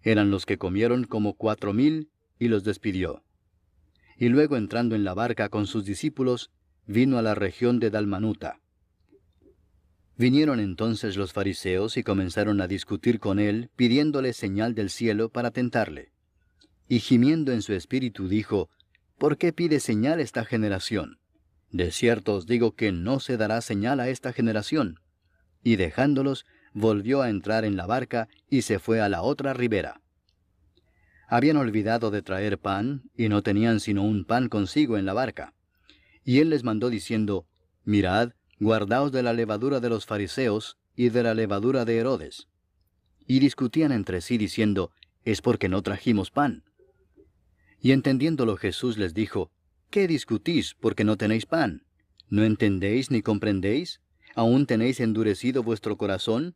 [SPEAKER 1] Eran los que comieron como 4,000, y los despidió. Y luego entrando en la barca con sus discípulos, vino a la región de Dalmanuta. Vinieron entonces los fariseos y comenzaron a discutir con él, pidiéndole señal del cielo para tentarle. Y gimiendo en su espíritu dijo, «¿Por qué pide señal esta generación? De cierto os digo que no se dará señal a esta generación». Y dejándolos, volvió a entrar en la barca y se fue a la otra ribera. Habían olvidado de traer pan, y no tenían sino un pan consigo en la barca. Y él les mandó diciendo, «Mirad, guardaos de la levadura de los fariseos y de la levadura de Herodes». Y discutían entre sí diciendo, «Es porque no trajimos pan». Y entendiéndolo Jesús les dijo, «¿Qué discutís porque no tenéis pan? ¿No entendéis ni comprendéis? ¿Aún tenéis endurecido vuestro corazón?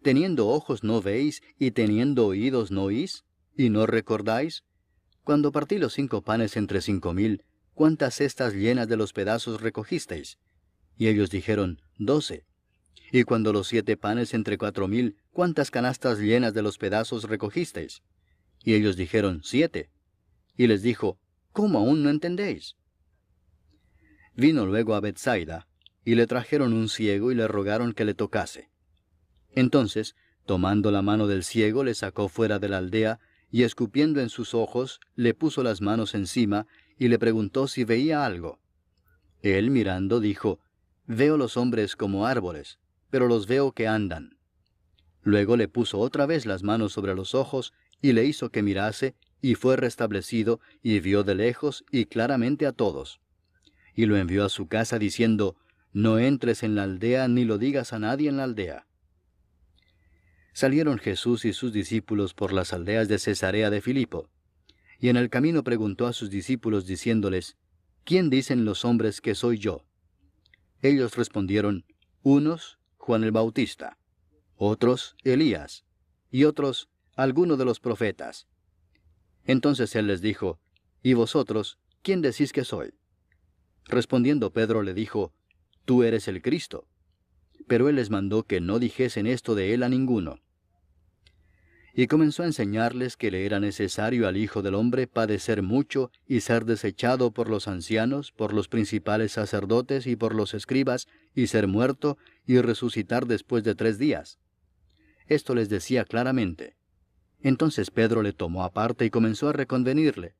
[SPEAKER 1] ¿Teniendo ojos no veis, y teniendo oídos no oís? ¿Y no recordáis? Cuando partí los 5 panes entre 5,000, ¿cuántas cestas llenas de los pedazos recogisteis? Y ellos dijeron, 12. Y cuando los 7 panes entre 4,000, ¿cuántas canastas llenas de los pedazos recogisteis? Y ellos dijeron, 7. Y les dijo, ¿cómo aún no entendéis? Vino luego a Bethsaida, y le trajeron un ciego y le rogaron que le tocase. Entonces, tomando la mano del ciego, le sacó fuera de la aldea, y escupiendo en sus ojos, le puso las manos encima, y le preguntó si veía algo. Él, mirando, dijo, «Veo los hombres como árboles, pero los veo que andan». Luego le puso otra vez las manos sobre los ojos, y le hizo que mirase, y fue restablecido, y vio de lejos y claramente a todos. Y lo envió a su casa diciendo, «No entres en la aldea, ni lo digas a nadie en la aldea». Salieron Jesús y sus discípulos por las aldeas de Cesarea de Filipo. Y en el camino preguntó a sus discípulos diciéndoles, «¿Quién dicen los hombres que soy yo?». Ellos respondieron, unos, Juan el Bautista, otros, Elías, y otros, alguno de los profetas. Entonces él les dijo, «¿Y vosotros, quién decís que soy?». Respondiendo Pedro le dijo, «Tú eres el Cristo». Pero él les mandó que no dijesen esto de él a ninguno. Y comenzó a enseñarles que le era necesario al Hijo del Hombre padecer mucho y ser desechado por los ancianos, por los principales sacerdotes y por los escribas, y ser muerto y resucitar después de 3 días. Esto les decía claramente. Entonces Pedro le tomó aparte y comenzó a reconvenirle.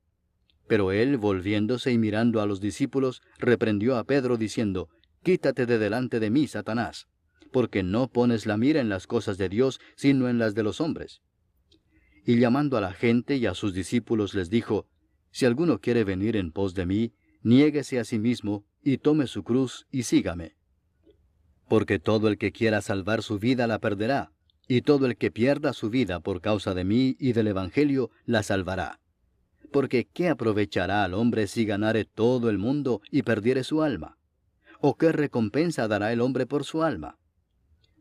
[SPEAKER 1] Pero él, volviéndose y mirando a los discípulos, reprendió a Pedro diciendo, «Quítate de delante de mí, Satanás, porque no pones la mira en las cosas de Dios, sino en las de los hombres». Y llamando a la gente y a sus discípulos les dijo, «Si alguno quiere venir en pos de mí, niéguese a sí mismo, y tome su cruz, y sígame. Porque todo el que quiera salvar su vida la perderá, y todo el que pierda su vida por causa de mí y del Evangelio la salvará. Porque ¿qué aprovechará al hombre si ganare todo el mundo y perdiere su alma? ¿O qué recompensa dará el hombre por su alma?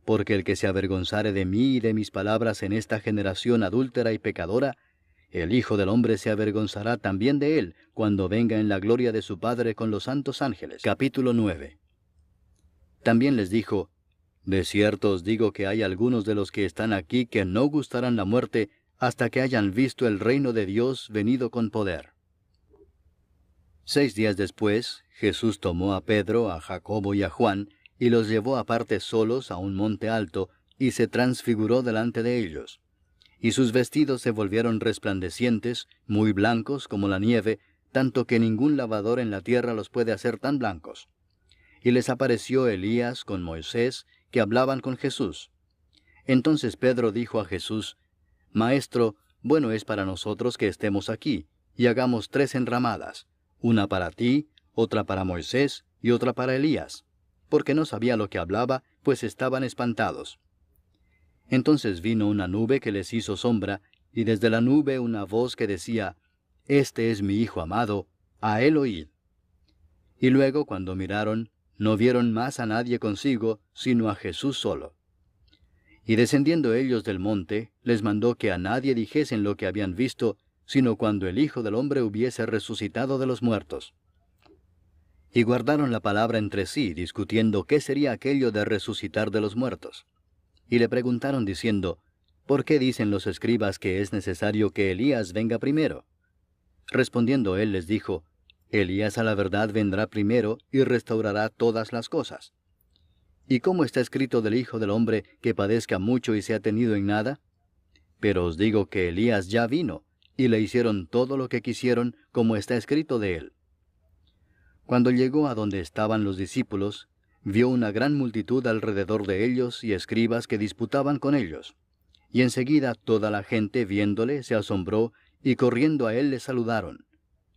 [SPEAKER 1] Porque el que se avergonzare de mí y de mis palabras en esta generación adúltera y pecadora, el Hijo del Hombre se avergonzará también de él, cuando venga en la gloria de su Padre con los santos ángeles». Capítulo 9. También les dijo, «De cierto os digo que hay algunos de los que están aquí que no gustarán la muerte hasta que hayan visto el reino de Dios venido con poder». 6 días después, Jesús tomó a Pedro, a Jacobo y a Juan, y los llevó aparte solos a un monte alto, y se transfiguró delante de ellos. Y sus vestidos se volvieron resplandecientes, muy blancos como la nieve, tanto que ningún lavador en la tierra los puede hacer tan blancos. Y les apareció Elías con Moisés, que hablaban con Jesús. Entonces Pedro dijo a Jesús: Maestro, bueno es para nosotros que estemos aquí, y hagamos 3 enramadas, una para ti, otra para Moisés, y otra para Elías, porque no sabía lo que hablaba, pues estaban espantados. Entonces vino una nube que les hizo sombra, y desde la nube una voz que decía: Este es mi Hijo amado, a él oíd. Y luego, cuando miraron, no vieron más a nadie consigo, sino a Jesús solo. Y descendiendo ellos del monte, les mandó que a nadie dijesen lo que habían visto, sino cuando el Hijo del Hombre hubiese resucitado de los muertos. Y guardaron la palabra entre sí, discutiendo qué sería aquello de resucitar de los muertos. Y le preguntaron diciendo: ¿Por qué dicen los escribas que es necesario que Elías venga primero? Respondiendo él les dijo: Elías a la verdad vendrá primero y restaurará todas las cosas. ¿Y cómo está escrito del Hijo del Hombre que padezca mucho y sea tenido en nada? Pero os digo que Elías ya vino, y le hicieron todo lo que quisieron, como está escrito de él. Cuando llegó a donde estaban los discípulos, vio una gran multitud alrededor de ellos y escribas que disputaban con ellos. Y enseguida toda la gente, viéndole, se asombró, y corriendo a él le saludaron.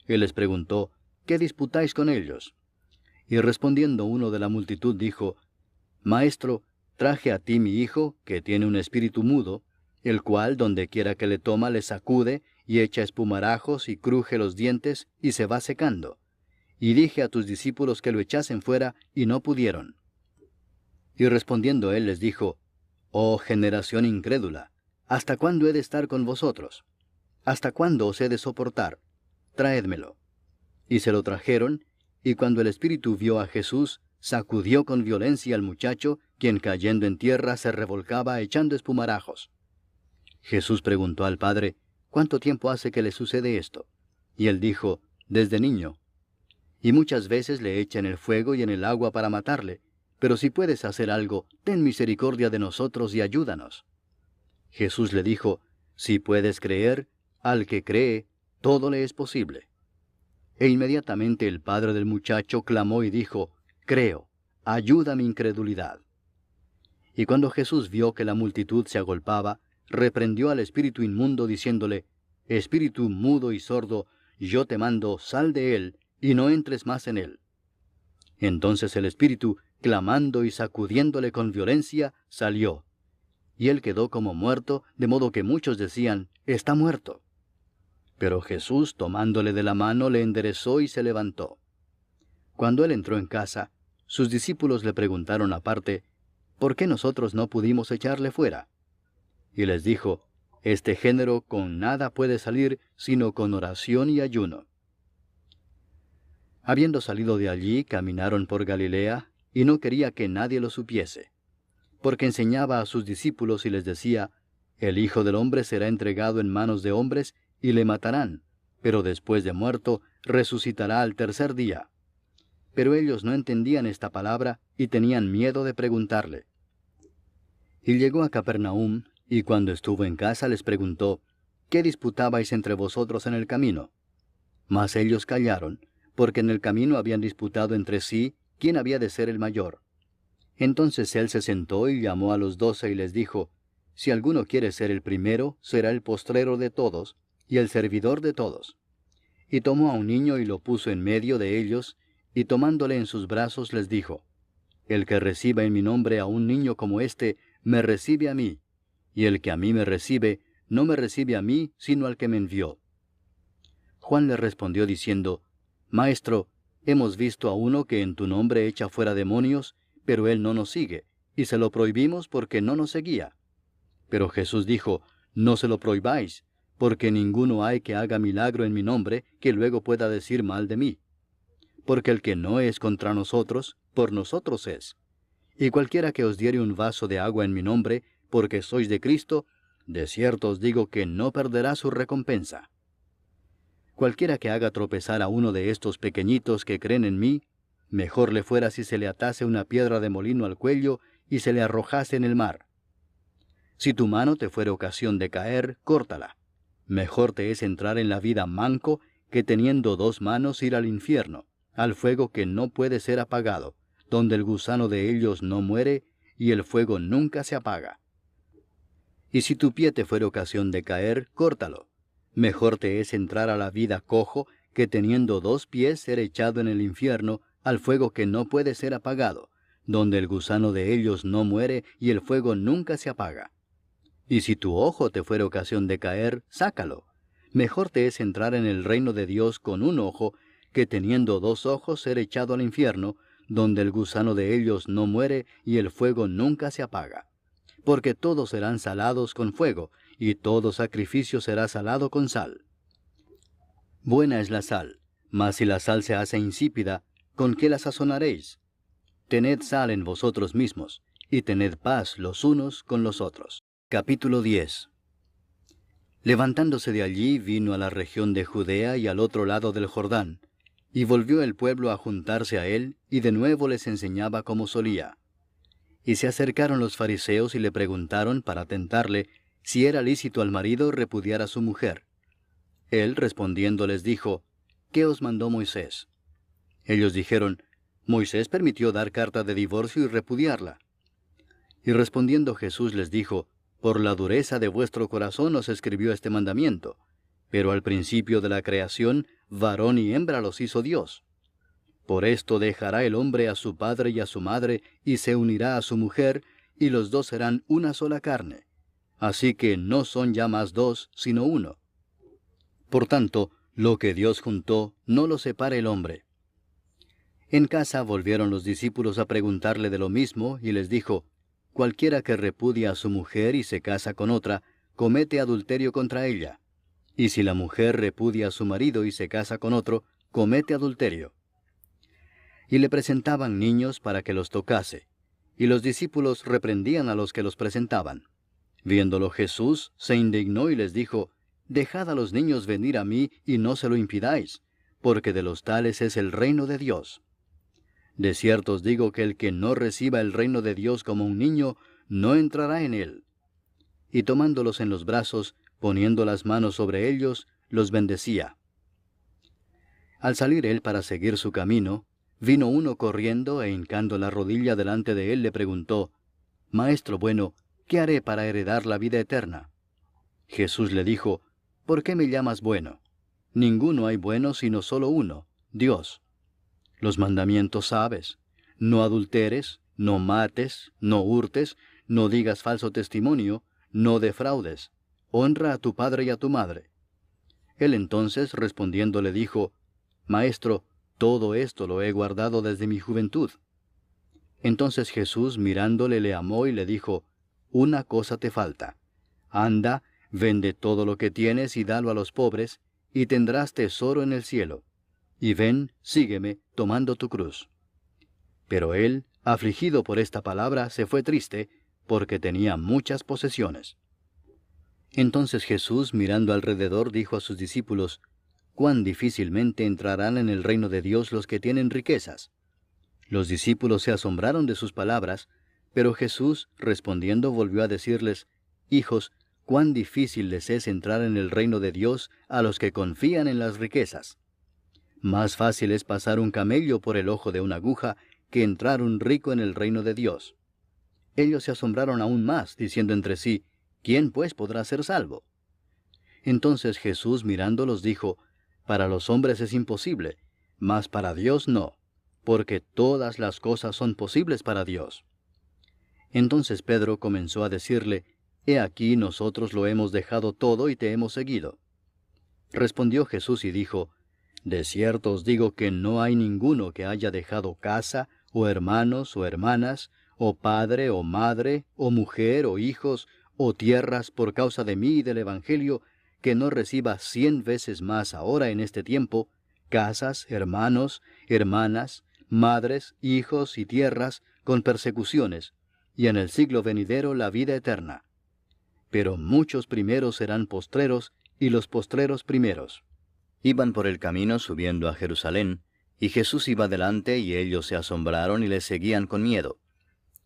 [SPEAKER 1] Él les preguntó: ¿Qué disputáis con ellos? Y respondiendo uno de la multitud dijo: Maestro, traje a ti mi hijo, que tiene un espíritu mudo, el cual donde quiera que le toma le sacude, y echa espumarajos, y cruje los dientes, y se va secando. Y dije a tus discípulos que lo echasen fuera, y no pudieron. Y respondiendo él les dijo: Oh generación incrédula, ¿hasta cuándo he de estar con vosotros? ¿Hasta cuándo os he de soportar? Traédmelo. Y se lo trajeron, y cuando el espíritu vio a Jesús, sacudió con violencia al muchacho, quien cayendo en tierra se revolcaba echando espumarajos. Jesús preguntó al padre: ¿Cuánto tiempo hace que le sucede esto? Y él dijo: Desde niño. Y muchas veces le echa en el fuego y en el agua para matarle, pero si puedes hacer algo, ten misericordia de nosotros y ayúdanos. Jesús le dijo: Si puedes creer, al que cree, todo le es posible. E inmediatamente el padre del muchacho clamó y dijo: Creo, ayuda mi incredulidad. Y cuando Jesús vio que la multitud se agolpaba, reprendió al espíritu inmundo, diciéndole: Espíritu mudo y sordo, yo te mando, sal de él, y no entres más en él. Entonces el espíritu, clamando y sacudiéndole con violencia, salió. Y él quedó como muerto, de modo que muchos decían: Está muerto. Pero Jesús, tomándole de la mano, le enderezó y se levantó. Cuando él entró en casa, sus discípulos le preguntaron aparte: ¿Por qué nosotros no pudimos echarle fuera? Y les dijo: Este género con nada puede salir, sino con oración y ayuno. Habiendo salido de allí, caminaron por Galilea, y no quería que nadie lo supiese, porque enseñaba a sus discípulos y les decía: El Hijo del Hombre será entregado en manos de hombres, y le matarán, pero después de muerto, resucitará al tercer día. Pero ellos no entendían esta palabra, y tenían miedo de preguntarle. Y llegó a Capernaum, y cuando estuvo en casa les preguntó: ¿Qué disputabais entre vosotros en el camino? Mas ellos callaron, porque en el camino habían disputado entre sí quién había de ser el mayor. Entonces él se sentó y llamó a los 12 y les dijo: Si alguno quiere ser el primero, será el postrero de todos, y el servidor de todos. Y tomó a un niño y lo puso en medio de ellos, y tomándole en sus brazos les dijo: El que reciba en mi nombre a un niño como este, me recibe a mí, y el que a mí me recibe, no me recibe a mí, sino al que me envió. Juan le respondió diciendo: Maestro, hemos visto a uno que en tu nombre echa fuera demonios, pero él no nos sigue, y se lo prohibimos porque no nos seguía. Pero Jesús dijo: No se lo prohibáis, porque ninguno hay que haga milagro en mi nombre, que luego pueda decir mal de mí. Porque el que no es contra nosotros, por nosotros es. Y cualquiera que os diere un vaso de agua en mi nombre, porque sois de Cristo, de cierto os digo que no perderá su recompensa. Cualquiera que haga tropezar a uno de estos pequeñitos que creen en mí, mejor le fuera si se le atase una piedra de molino al cuello y se le arrojase en el mar. Si tu mano te fuere ocasión de caer, córtala. Mejor te es entrar en la vida manco que teniendo 2 manos ir al infierno, al fuego que no puede ser apagado, donde el gusano de ellos no muere, y el fuego nunca se apaga. Y si tu pie te fuere ocasión de caer, córtalo. Mejor te es entrar a la vida cojo, que teniendo 2 pies ser echado en el infierno, al fuego que no puede ser apagado, donde el gusano de ellos no muere, y el fuego nunca se apaga. Y si tu ojo te fuere ocasión de caer, sácalo. Mejor te es entrar en el reino de Dios con un ojo, que teniendo 2 ojos ser echado al infierno, donde el gusano de ellos no muere, y el fuego nunca se apaga. Porque todos serán salados con fuego, y todo sacrificio será salado con sal. Buena es la sal, mas si la sal se hace insípida, ¿con qué la sazonaréis? Tened sal en vosotros mismos, y tened paz los unos con los otros. Capítulo 10. Levantándose de allí, vino a la región de Judea y al otro lado del Jordán, y volvió el pueblo a juntarse a él, y de nuevo les enseñaba como solía. Y se acercaron los fariseos y le preguntaron para tentarle si era lícito al marido repudiar a su mujer. Él respondiendo les dijo, ¿qué os mandó Moisés? Ellos dijeron, Moisés permitió dar carta de divorcio y repudiarla. Y respondiendo Jesús les dijo, por la dureza de vuestro corazón os escribió este mandamiento, pero al principio de la creación, varón y hembra los hizo Dios. Por esto dejará el hombre a su padre y a su madre, y se unirá a su mujer, y los 2 serán una sola carne. Así que no son ya más 2, sino uno. Por tanto, lo que Dios juntó, no lo separe el hombre. En casa volvieron los discípulos a preguntarle de lo mismo, y les dijo, cualquiera que repudia a su mujer y se casa con otra, comete adulterio contra ella. Y si la mujer repudia a su marido y se casa con otro, comete adulterio. Y le presentaban niños para que los tocase, y los discípulos reprendían a los que los presentaban. Viéndolo Jesús, se indignó y les dijo, dejad a los niños venir a mí y no se lo impidáis, porque de los tales es el reino de Dios. De cierto os digo que el que no reciba el reino de Dios como un niño, no entrará en él. Y tomándolos en los brazos, poniendo las manos sobre ellos, los bendecía. Al salir él para seguir su camino, vino uno corriendo e hincando la rodilla delante de él le preguntó, Maestro bueno, ¿qué haré para heredar la vida eterna? Jesús le dijo, ¿por qué me llamas bueno? Ninguno hay bueno sino solo uno, Dios. Los mandamientos sabes, no adulteres, no mates, no hurtes, no digas falso testimonio, no defraudes, honra a tu padre y a tu madre. Él entonces respondiendo le dijo, Maestro, todo esto lo he guardado desde mi juventud. Entonces Jesús mirándole le amó y le dijo, una cosa te falta. Anda, vende todo lo que tienes y dalo a los pobres, y tendrás tesoro en el cielo. Y ven, sígueme, tomando tu cruz. Pero él, afligido por esta palabra, se fue triste, porque tenía muchas posesiones. Entonces Jesús, mirando alrededor, dijo a sus discípulos, cuán difícilmente entrarán en el reino de Dios los que tienen riquezas. Los discípulos se asombraron de sus palabras, pero Jesús, respondiendo, volvió a decirles, hijos, cuán difícil les es entrar en el reino de Dios a los que confían en las riquezas. Más fácil es pasar un camello por el ojo de una aguja que entrar un rico en el reino de Dios. Ellos se asombraron aún más, diciendo entre sí, ¿quién pues podrá ser salvo? Entonces Jesús mirándolos dijo, para los hombres es imposible, mas para Dios no, porque todas las cosas son posibles para Dios. Entonces Pedro comenzó a decirle, He aquí nosotros lo hemos dejado todo y te hemos seguido. Respondió Jesús y dijo, de cierto os digo que no hay ninguno que haya dejado casa, o hermanos, o hermanas, o padre, o madre, o mujer, o hijos, o tierras por causa de mí y del Evangelio, que no reciba 100 veces más ahora en este tiempo, casas, hermanos, hermanas, madres, hijos y tierras, con persecuciones, y en el siglo venidero la vida eterna. Pero muchos primeros serán postreros, y los postreros primeros. Iban por el camino subiendo a Jerusalén, y Jesús iba delante, y ellos se asombraron y le seguían con miedo.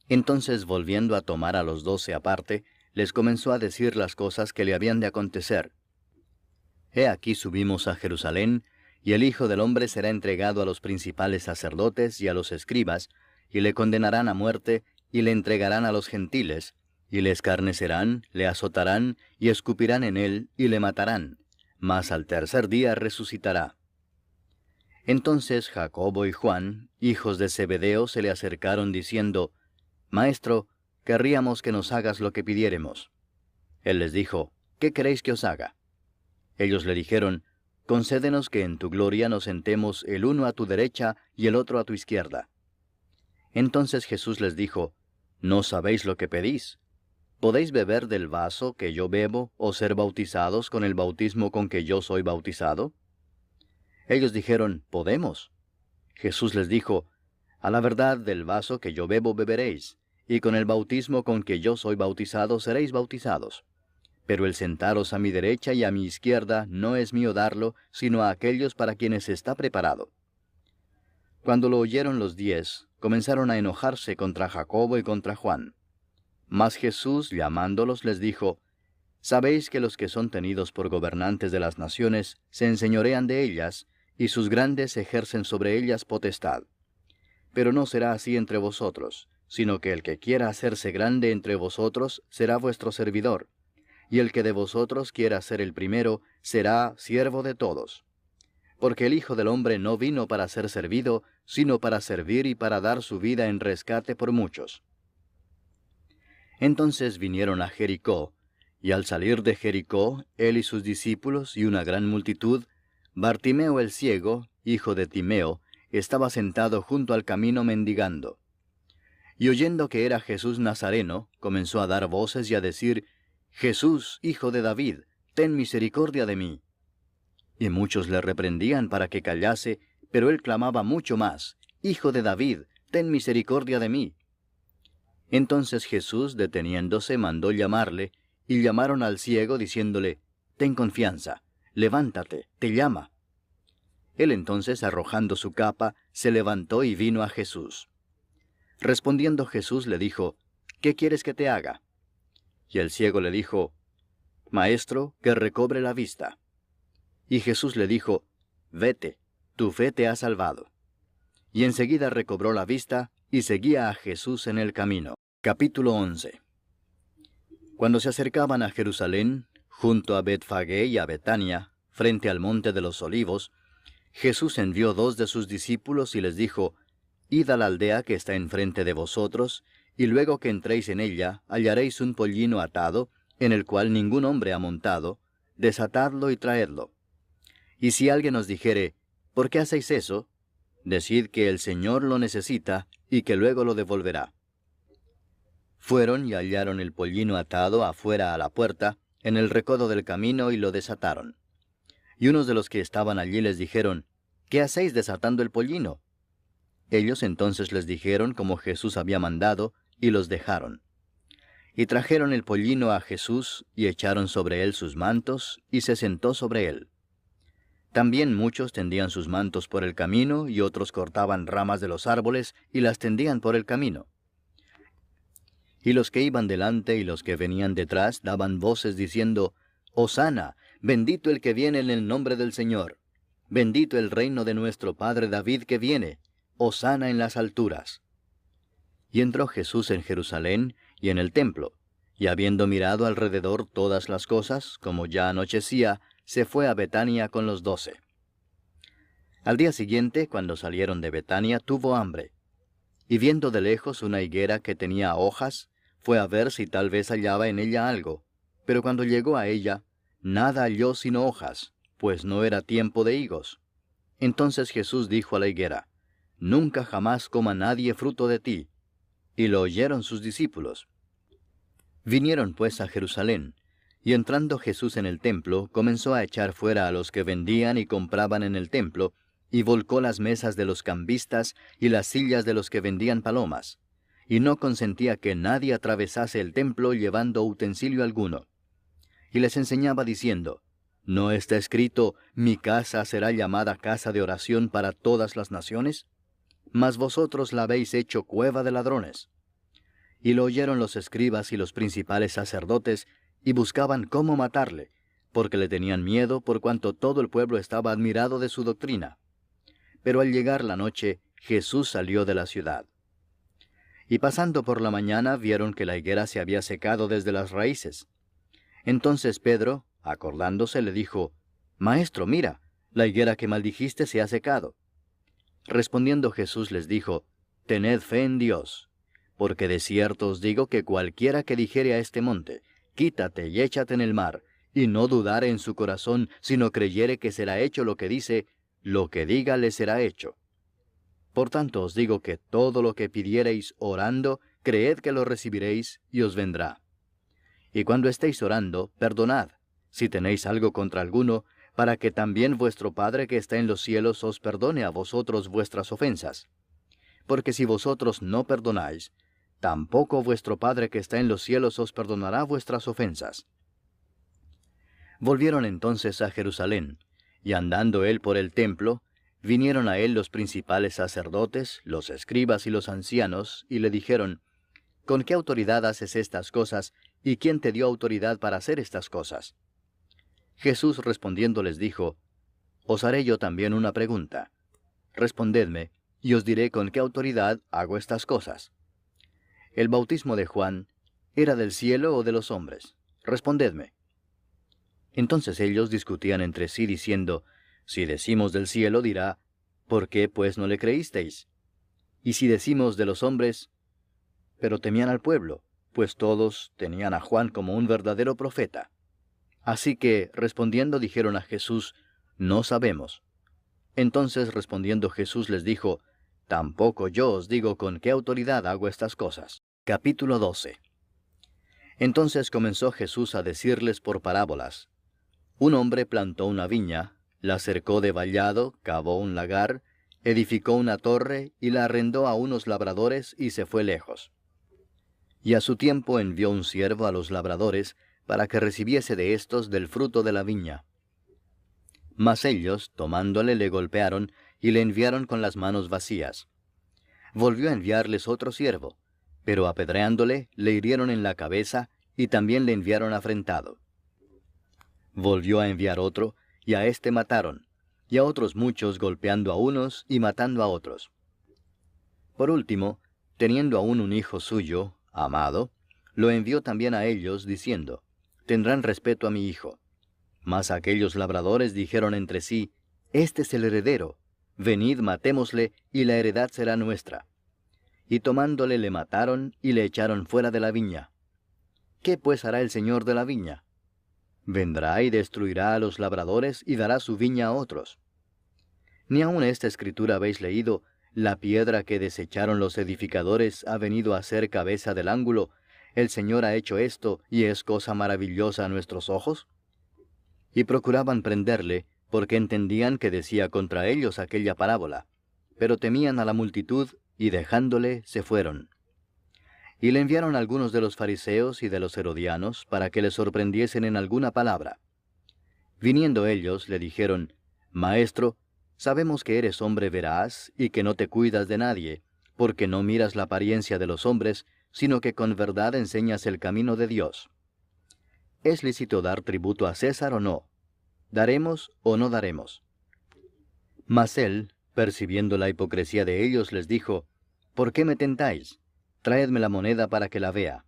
[SPEAKER 1] Entonces, volviendo a tomar a los 12 aparte, les comenzó a decir las cosas que le habían de acontecer. He aquí subimos a Jerusalén, Y el Hijo del Hombre será entregado a los principales sacerdotes y a los escribas, y le condenarán a muerte, y le entregarán a los gentiles, y le escarnecerán, le azotarán, y escupirán en él, y le matarán. Mas al tercer día resucitará. Entonces Jacobo y Juan, hijos de Zebedeo, se le acercaron diciendo, Maestro, querríamos que nos hagas lo que pidiéremos. Él les dijo, ¿qué queréis que os haga? Ellos le dijeron, Concédenos que en tu gloria nos sentemos el uno a tu derecha y el otro a tu izquierda. Entonces Jesús les dijo, ¿no sabéis lo que pedís? ¿Podéis beber del vaso que yo bebo o ser bautizados con el bautismo con que yo soy bautizado? Ellos dijeron, Podemos. Jesús les dijo, A la verdad del vaso que yo bebo beberéis, y con el bautismo con que yo soy bautizado seréis bautizados. Pero el sentaros a mi derecha y a mi izquierda no es mío darlo, sino a aquellos para quienes está preparado. Cuando lo oyeron los 10, comenzaron a enojarse contra Jacobo y contra Juan. Mas Jesús, llamándolos, les dijo, Sabéis que los que son tenidos por gobernantes de las naciones se enseñorean de ellas, y sus grandes ejercen sobre ellas potestad. Pero no será así entre vosotros, sino que el que quiera hacerse grande entre vosotros será vuestro servidor, y el que de vosotros quiera ser el primero será siervo de todos. Porque el Hijo del Hombre no vino para ser servido, sino para servir y para dar su vida en rescate por muchos. Entonces vinieron a Jericó, y al salir de Jericó, él y sus discípulos y una gran multitud, Bartimeo el ciego, hijo de Timeo, estaba sentado junto al camino mendigando. Y oyendo que era Jesús Nazareno, comenzó a dar voces y a decir, Jesús, hijo de David, ten misericordia de mí. Y muchos le reprendían para que callase, pero él clamaba mucho más, Hijo de David, ten misericordia de mí. Entonces Jesús, deteniéndose, mandó llamarle, y llamaron al ciego, diciéndole, Ten confianza, levántate, te llama. Él entonces, arrojando su capa, se levantó y vino a Jesús. Respondiendo Jesús le dijo, ¿qué quieres que te haga? Y el ciego le dijo, Maestro, que recobre la vista. Y Jesús le dijo, Vete, tu fe te ha salvado. Y enseguida recobró la vista, y seguía a Jesús en el camino. Capítulo 11. Cuando se acercaban a Jerusalén, junto a Betfagé y a Betania, frente al monte de los Olivos, Jesús envió 2 de sus discípulos y les dijo, Id a la aldea que está enfrente de vosotros, y luego que entréis en ella, hallaréis un pollino atado, en el cual ningún hombre ha montado, desatadlo y traedlo. Y si alguien os dijere, ¿por qué hacéis eso? Decid que el Señor lo necesita, y que luego lo devolverá. Fueron y hallaron el pollino atado afuera a la puerta, en el recodo del camino, y lo desataron. Y unos de los que estaban allí les dijeron, ¿qué hacéis desatando el pollino? Ellos entonces les dijeron como Jesús había mandado, y los dejaron. Y trajeron el pollino a Jesús, y echaron sobre él sus mantos, y se sentó sobre él. También muchos tendían sus mantos por el camino, y otros cortaban ramas de los árboles, y las tendían por el camino. Y los que iban delante y los que venían detrás daban voces diciendo, Hosana, bendito el que viene en el nombre del Señor. Bendito el reino de nuestro padre David que viene. Hosana en las alturas. Y entró Jesús en Jerusalén y en el templo, y habiendo mirado alrededor todas las cosas, como ya anochecía, se fue a Betania con los 12. Al día siguiente, cuando salieron de Betania, tuvo hambre. Y viendo de lejos una higuera que tenía hojas, fue a ver si tal vez hallaba en ella algo. Pero cuando llegó a ella, nada halló sino hojas, pues no era tiempo de higos. Entonces Jesús dijo a la higuera, Nunca jamás coma nadie fruto de ti. Y lo oyeron sus discípulos. Vinieron pues a Jerusalén, y entrando Jesús en el templo, comenzó a echar fuera a los que vendían y compraban en el templo, y volcó las mesas de los cambistas y las sillas de los que vendían palomas, y no consentía que nadie atravesase el templo llevando utensilio alguno. Y les enseñaba diciendo, ¿no está escrito, mi casa será llamada casa de oración para todas las naciones? Mas vosotros la habéis hecho cueva de ladrones. Y lo oyeron los escribas y los principales sacerdotes, y buscaban cómo matarle, porque le tenían miedo por cuanto todo el pueblo estaba admirado de su doctrina. Pero al llegar la noche, Jesús salió de la ciudad. Y pasando por la mañana vieron que la higuera se había secado desde las raíces. Entonces Pedro, acordándose, le dijo, Maestro, mira, la higuera que maldijiste se ha secado. Respondiendo Jesús les dijo, Tened fe en Dios, porque de cierto os digo que cualquiera que dijere a este monte, Quítate y échate en el mar, y no dudare en su corazón, sino creyere que será hecho lo que dice, lo que diga le será hecho. Por tanto os digo que todo lo que pidiereis orando, creed que lo recibiréis, y os vendrá. Y cuando estéis orando, perdonad, si tenéis algo contra alguno, para que también vuestro Padre que está en los cielos os perdone a vosotros vuestras ofensas. Porque si vosotros no perdonáis, tampoco vuestro Padre que está en los cielos os perdonará vuestras ofensas. Volvieron entonces a Jerusalén, y andando él por el templo, vinieron a él los principales sacerdotes, los escribas y los ancianos, y le dijeron, ¿Con qué autoridad haces estas cosas, y quién te dio autoridad para hacer estas cosas? Jesús respondiendo les dijo, Os haré yo también una pregunta. Respondedme, y os diré con qué autoridad hago estas cosas. ¿El bautismo de Juan era del cielo o de los hombres? Respondedme. Entonces ellos discutían entre sí diciendo, Si decimos del cielo, dirá, ¿por qué pues no le creísteis? Y si decimos de los hombres, pero temían al pueblo, pues todos tenían a Juan como un verdadero profeta. Así que, respondiendo, dijeron a Jesús, No sabemos. Entonces respondiendo Jesús les dijo, Tampoco yo os digo con qué autoridad hago estas cosas. Capítulo 12. Entonces comenzó Jesús a decirles por parábolas. Un hombre plantó una viña, la cercó de vallado, cavó un lagar, edificó una torre y la arrendó a unos labradores y se fue lejos. Y a su tiempo envió un siervo a los labradores para que recibiese de éstos del fruto de la viña. Mas ellos, tomándole, le golpearon y le enviaron con las manos vacías. Volvió a enviarles otro siervo, pero apedreándole, le hirieron en la cabeza y también le enviaron afrentado. Volvió a enviar otro, y a éste mataron, y a otros muchos golpeando a unos y matando a otros. Por último, teniendo aún un hijo suyo, amado, lo envió también a ellos, diciendo, Tendrán respeto a mi hijo. Mas aquellos labradores dijeron entre sí, Este es el heredero, venid matémosle, y la heredad será nuestra. Y tomándole le mataron, y le echaron fuera de la viña. ¿Qué pues hará el señor de la viña? Vendrá y destruirá a los labradores, y dará su viña a otros. Ni aun esta escritura habéis leído, la piedra que desecharon los edificadores ha venido a ser cabeza del ángulo, el Señor ha hecho esto, y es cosa maravillosa a nuestros ojos. Y procuraban prenderle, porque entendían que decía contra ellos aquella parábola, pero temían a la multitud, y dejándole, se fueron. Y le enviaron algunos de los fariseos y de los herodianos, para que le sorprendiesen en alguna palabra. Viniendo ellos, le dijeron, Maestro, sabemos que eres hombre veraz, y que no te cuidas de nadie, porque no miras la apariencia de los hombres, sino que con verdad enseñas el camino de Dios. ¿Es lícito dar tributo a César o no? ¿Daremos o no daremos? Mas él, percibiendo la hipocresía de ellos, les dijo, ¿Por qué me tentáis? Traedme la moneda para que la vea.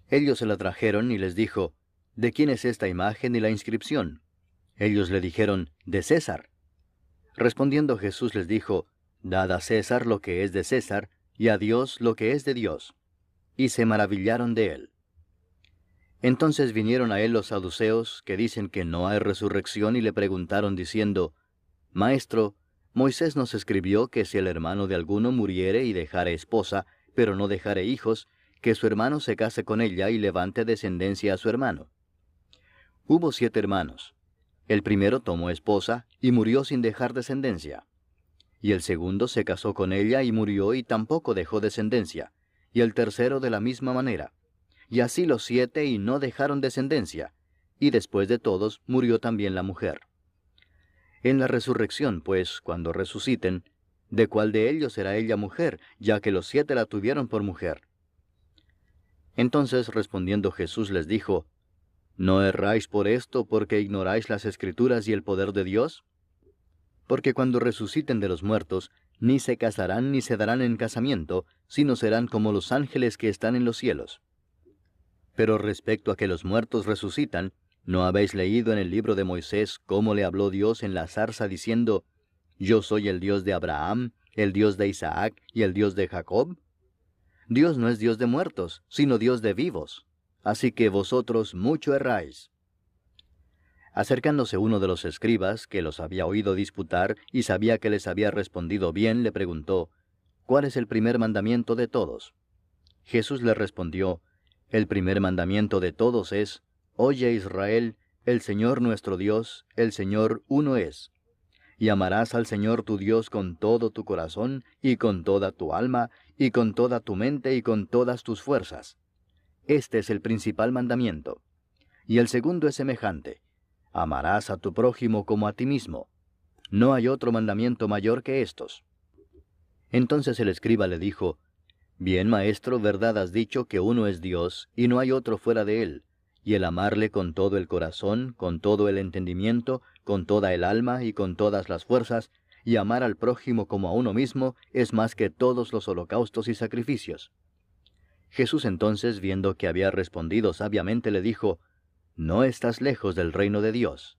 [SPEAKER 1] Ellos se la trajeron y les dijo, ¿De quién es esta imagen y la inscripción? Ellos le dijeron, de César. Respondiendo Jesús les dijo, Dad a César lo que es de César, y a Dios lo que es de Dios. Y se maravillaron de él. Entonces vinieron a él los saduceos, que dicen que no hay resurrección, y le preguntaron diciendo, Maestro, Moisés nos escribió que si el hermano de alguno muriere y dejare esposa, pero no dejare hijos, que su hermano se case con ella y levante descendencia a su hermano. Hubo 7 hermanos. El primero tomó esposa y murió sin dejar descendencia. Y el segundo se casó con ella y murió y tampoco dejó descendencia. Y el tercero de la misma manera. Y así los 7 y no dejaron descendencia. Y después de todos murió también la mujer. En la resurrección, pues, cuando resuciten, ¿de cuál de ellos será ella mujer, ya que los 7 la tuvieron por mujer? Entonces respondiendo Jesús les dijo, ¿No erráis por esto porque ignoráis las Escrituras y el poder de Dios? Porque cuando resuciten de los muertos, ni se casarán ni se darán en casamiento, sino serán como los ángeles que están en los cielos. Pero respecto a que los muertos resucitan, ¿no habéis leído en el libro de Moisés cómo le habló Dios en la zarza diciendo, Yo soy el Dios de Abraham, el Dios de Isaac y el Dios de Jacob? Dios no es Dios de muertos, sino Dios de vivos. Así que vosotros mucho erráis. Acercándose uno de los escribas, que los había oído disputar y sabía que les había respondido bien, le preguntó, ¿Cuál es el primer mandamiento de todos? Jesús le respondió, El primer mandamiento de todos es, Oye Israel, el Señor nuestro Dios, el Señor uno es. Y amarás al Señor tu Dios con todo tu corazón, y con toda tu alma, y con toda tu mente, y con todas tus fuerzas. Este es el principal mandamiento. Y el segundo es semejante. Amarás a tu prójimo como a ti mismo. No hay otro mandamiento mayor que estos. Entonces el escriba le dijo, Bien, maestro, verdad has dicho que uno es Dios, y no hay otro fuera de él, y el amarle con todo el corazón, con todo el entendimiento, con toda el alma y con todas las fuerzas, y amar al prójimo como a uno mismo, es más que todos los holocaustos y sacrificios. Jesús entonces, viendo que había respondido sabiamente, le dijo, No estás lejos del reino de Dios.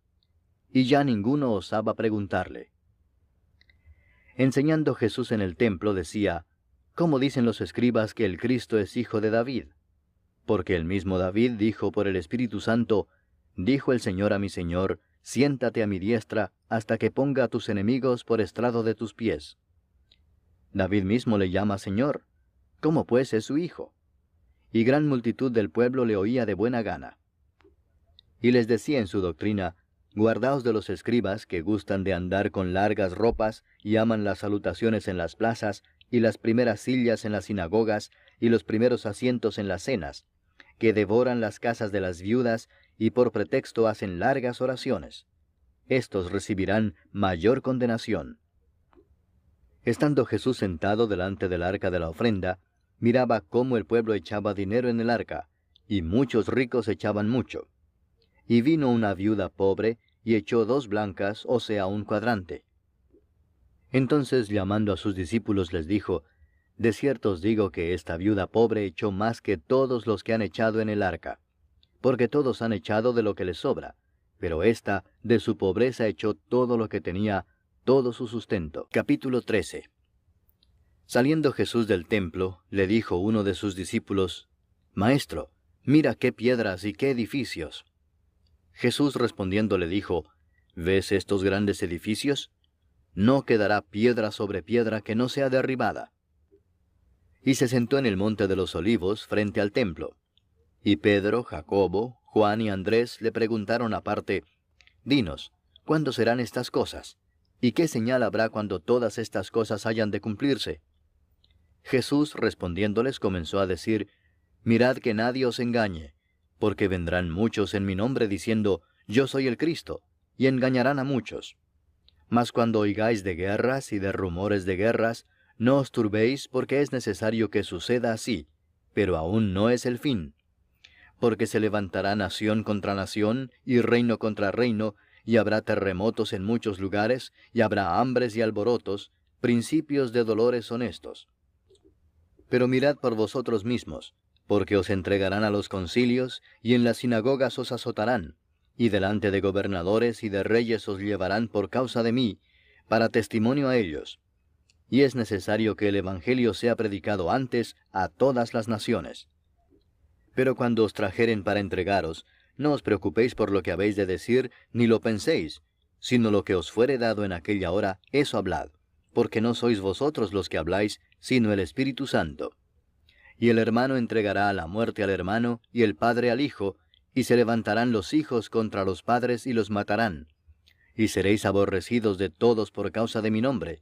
[SPEAKER 1] Y ya ninguno osaba preguntarle. Enseñando Jesús en el templo decía, ¿Cómo dicen los escribas que el Cristo es hijo de David? Porque el mismo David dijo por el Espíritu Santo, Dijo el Señor a mi Señor, Siéntate a mi diestra, hasta que ponga a tus enemigos por estrado de tus pies. David mismo le llama Señor. ¿Cómo pues es su hijo? Y gran multitud del pueblo le oía de buena gana. Y les decía en su doctrina, Guardaos de los escribas que gustan de andar con largas ropas y aman las salutaciones en las plazas y las primeras sillas en las sinagogas y los primeros asientos en las cenas, que devoran las casas de las viudas y por pretexto hacen largas oraciones. Estos recibirán mayor condenación. Estando Jesús sentado delante del arca de la ofrenda, miraba cómo el pueblo echaba dinero en el arca, y muchos ricos echaban mucho. Y vino una viuda pobre, y echó 2 blancas, o sea, un cuadrante. Entonces, llamando a sus discípulos, les dijo, De cierto os digo que esta viuda pobre echó más que todos los que han echado en el arca, porque todos han echado de lo que les sobra, pero ésta de su pobreza echó todo lo que tenía, todo su sustento. Capítulo 13. Saliendo Jesús del templo, le dijo uno de sus discípulos, Maestro, mira qué piedras y qué edificios. Jesús respondiendo le dijo, ¿Ves estos grandes edificios? No quedará piedra sobre piedra que no sea derribada. Y se sentó en el monte de los olivos frente al templo. Y Pedro, Jacobo, Juan y Andrés le preguntaron aparte, Dinos, ¿cuándo serán estas cosas? ¿Y qué señal habrá cuando todas estas cosas hayan de cumplirse? Jesús respondiéndoles comenzó a decir, Mirad que nadie os engañe, porque vendrán muchos en mi nombre diciendo, Yo soy el Cristo, y engañarán a muchos. Mas cuando oigáis de guerras y de rumores de guerras, no os turbéis, porque es necesario que suceda así, pero aún no es el fin. Porque se levantará nación contra nación, y reino contra reino, y habrá terremotos en muchos lugares, y habrá hambres y alborotos, principios de dolores son estos. Pero mirad por vosotros mismos, porque os entregarán a los concilios, y en las sinagogas os azotarán, y delante de gobernadores y de reyes os llevarán por causa de mí, para testimonio a ellos. Y es necesario que el Evangelio sea predicado antes a todas las naciones. Pero cuando os trajeren para entregaros, no os preocupéis por lo que habéis de decir, ni lo penséis, sino lo que os fuere dado en aquella hora, eso hablad, porque no sois vosotros los que habláis, sino el Espíritu Santo. Y el hermano entregará a la muerte al hermano, y el padre al hijo, y se levantarán los hijos contra los padres y los matarán. Y seréis aborrecidos de todos por causa de mi nombre,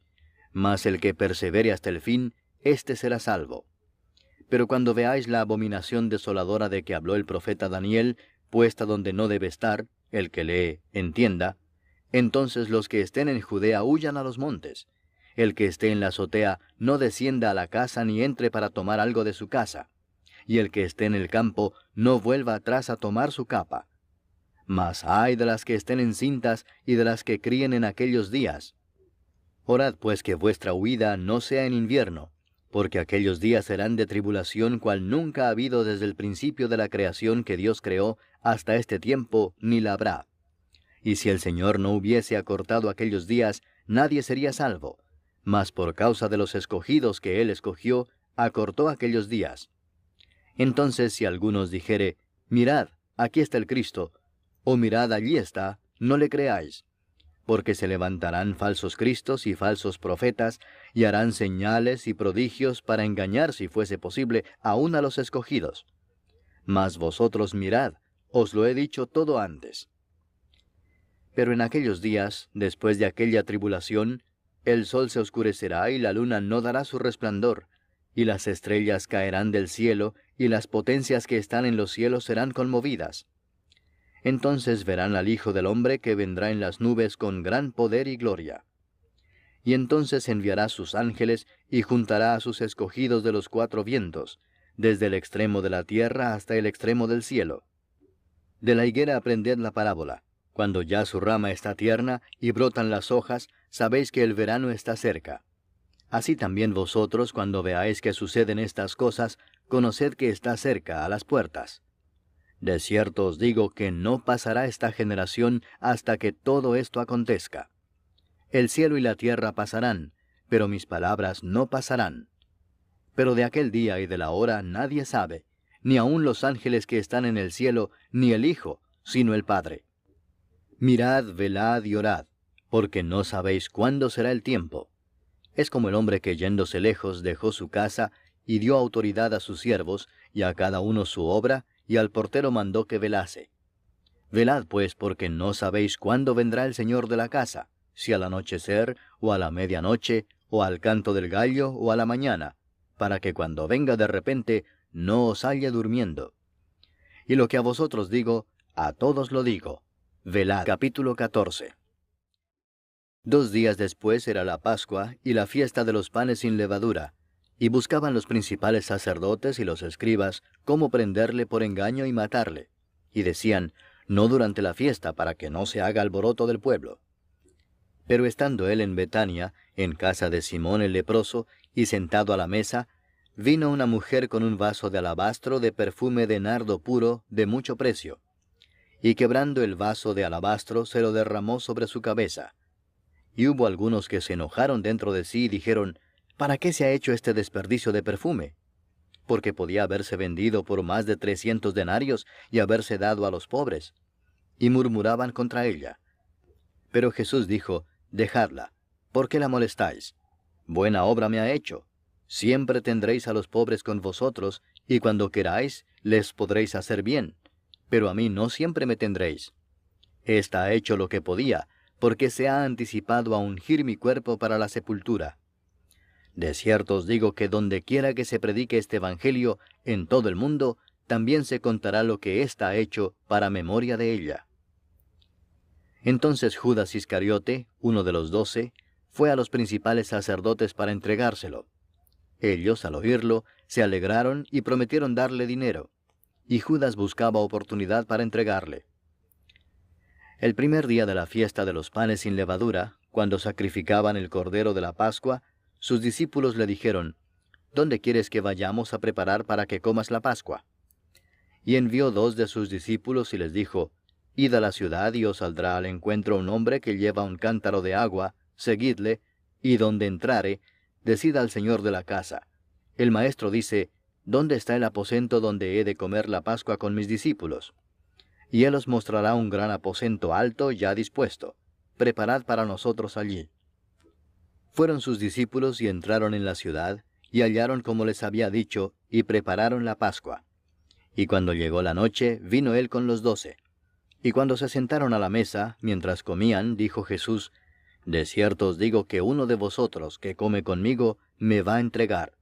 [SPEAKER 1] mas el que persevere hasta el fin, éste será salvo. Pero cuando veáis la abominación desoladora de que habló el profeta Daniel, puesta donde no debe estar, el que lee, entienda, entonces los que estén en Judea huyan a los montes. El que esté en la azotea no descienda a la casa ni entre para tomar algo de su casa. Y el que esté en el campo no vuelva atrás a tomar su capa. Mas ay de las que estén encintas y de las que críen en aquellos días. Orad pues que vuestra huida no sea en invierno, porque aquellos días serán de tribulación cual nunca ha habido desde el principio de la creación que Dios creó hasta este tiempo, ni la habrá. Y si el Señor no hubiese acortado aquellos días, nadie sería salvo. Mas por causa de los escogidos que Él escogió, acortó aquellos días. Entonces si alguno os dijere, mirad, aquí está el Cristo, o mirad, allí está, no le creáis. Porque se levantarán falsos cristos y falsos profetas, y harán señales y prodigios para engañar, si fuese posible, aun a los escogidos. Mas vosotros mirad, os lo he dicho todo antes. Pero en aquellos días, después de aquella tribulación, el sol se oscurecerá y la luna no dará su resplandor, y las estrellas caerán del cielo, y las potencias que están en los cielos serán conmovidas. Entonces verán al Hijo del Hombre que vendrá en las nubes con gran poder y gloria. Y entonces enviará sus ángeles y juntará a sus escogidos de los cuatro vientos, desde el extremo de la tierra hasta el extremo del cielo. De la higuera aprended la parábola. Cuando ya su rama está tierna y brotan las hojas, sabéis que el verano está cerca. Así también vosotros, cuando veáis que suceden estas cosas, conoced que está cerca, a las puertas. De cierto os digo que no pasará esta generación hasta que todo esto acontezca. El cielo y la tierra pasarán, pero mis palabras no pasarán. Pero de aquel día y de la hora nadie sabe, ni aun los ángeles que están en el cielo, ni el Hijo, sino el Padre. Mirad, velad y orad, porque no sabéis cuándo será el tiempo. Es como el hombre que yéndose lejos dejó su casa y dio autoridad a sus siervos, y a cada uno su obra, y al portero mandó que velase. Velad pues, porque no sabéis cuándo vendrá el Señor de la casa, si al anochecer, o a la medianoche, o al canto del gallo, o a la mañana, para que cuando venga de repente no os halle durmiendo. Y lo que a vosotros digo, a todos lo digo. Velad. Capítulo 14. 2 días después era la Pascua y la fiesta de los panes sin levadura, y buscaban los principales sacerdotes y los escribas cómo prenderle por engaño y matarle. Y decían, no durante la fiesta, para que no se haga alboroto del pueblo. Pero estando él en Betania, en casa de Simón el leproso, y sentado a la mesa, vino una mujer con un vaso de alabastro de perfume de nardo puro, de mucho precio. Y quebrando el vaso de alabastro, se lo derramó sobre su cabeza. Y hubo algunos que se enojaron dentro de sí y dijeron, ¿para qué se ha hecho este desperdicio de perfume? Porque podía haberse vendido por más de 300 denarios y haberse dado a los pobres. Y murmuraban contra ella. Pero Jesús dijo, dejadla, ¿por qué la molestáis? Buena obra me ha hecho. Siempre tendréis a los pobres con vosotros, y cuando queráis, les podréis hacer bien. Pero a mí no siempre me tendréis. Esta ha hecho lo que podía, porque se ha anticipado a ungir mi cuerpo para la sepultura. De cierto os digo que donde quiera que se predique este Evangelio en todo el mundo, también se contará lo que ésta ha hecho para memoria de ella. Entonces Judas Iscariote, uno de los 12, fue a los principales sacerdotes para entregárselo. Ellos, al oírlo, se alegraron y prometieron darle dinero, y Judas buscaba oportunidad para entregarle. El primer día de la fiesta de los panes sin levadura, cuando sacrificaban el cordero de la Pascua, sus discípulos le dijeron, ¿dónde quieres que vayamos a preparar para que comas la Pascua? Y envió 2 de sus discípulos y les dijo, id a la ciudad y os saldrá al encuentro un hombre que lleva un cántaro de agua, seguidle, y donde entrare, decid al señor de la casa, el maestro dice, ¿dónde está el aposento donde he de comer la Pascua con mis discípulos? Y él os mostrará un gran aposento alto ya dispuesto. Preparad para nosotros allí. Fueron sus discípulos y entraron en la ciudad, y hallaron como les había dicho, y prepararon la Pascua. Y cuando llegó la noche, vino él con los 12. Y cuando se sentaron a la mesa, mientras comían, dijo Jesús, de cierto os digo que uno de vosotros que come conmigo, me va a entregar.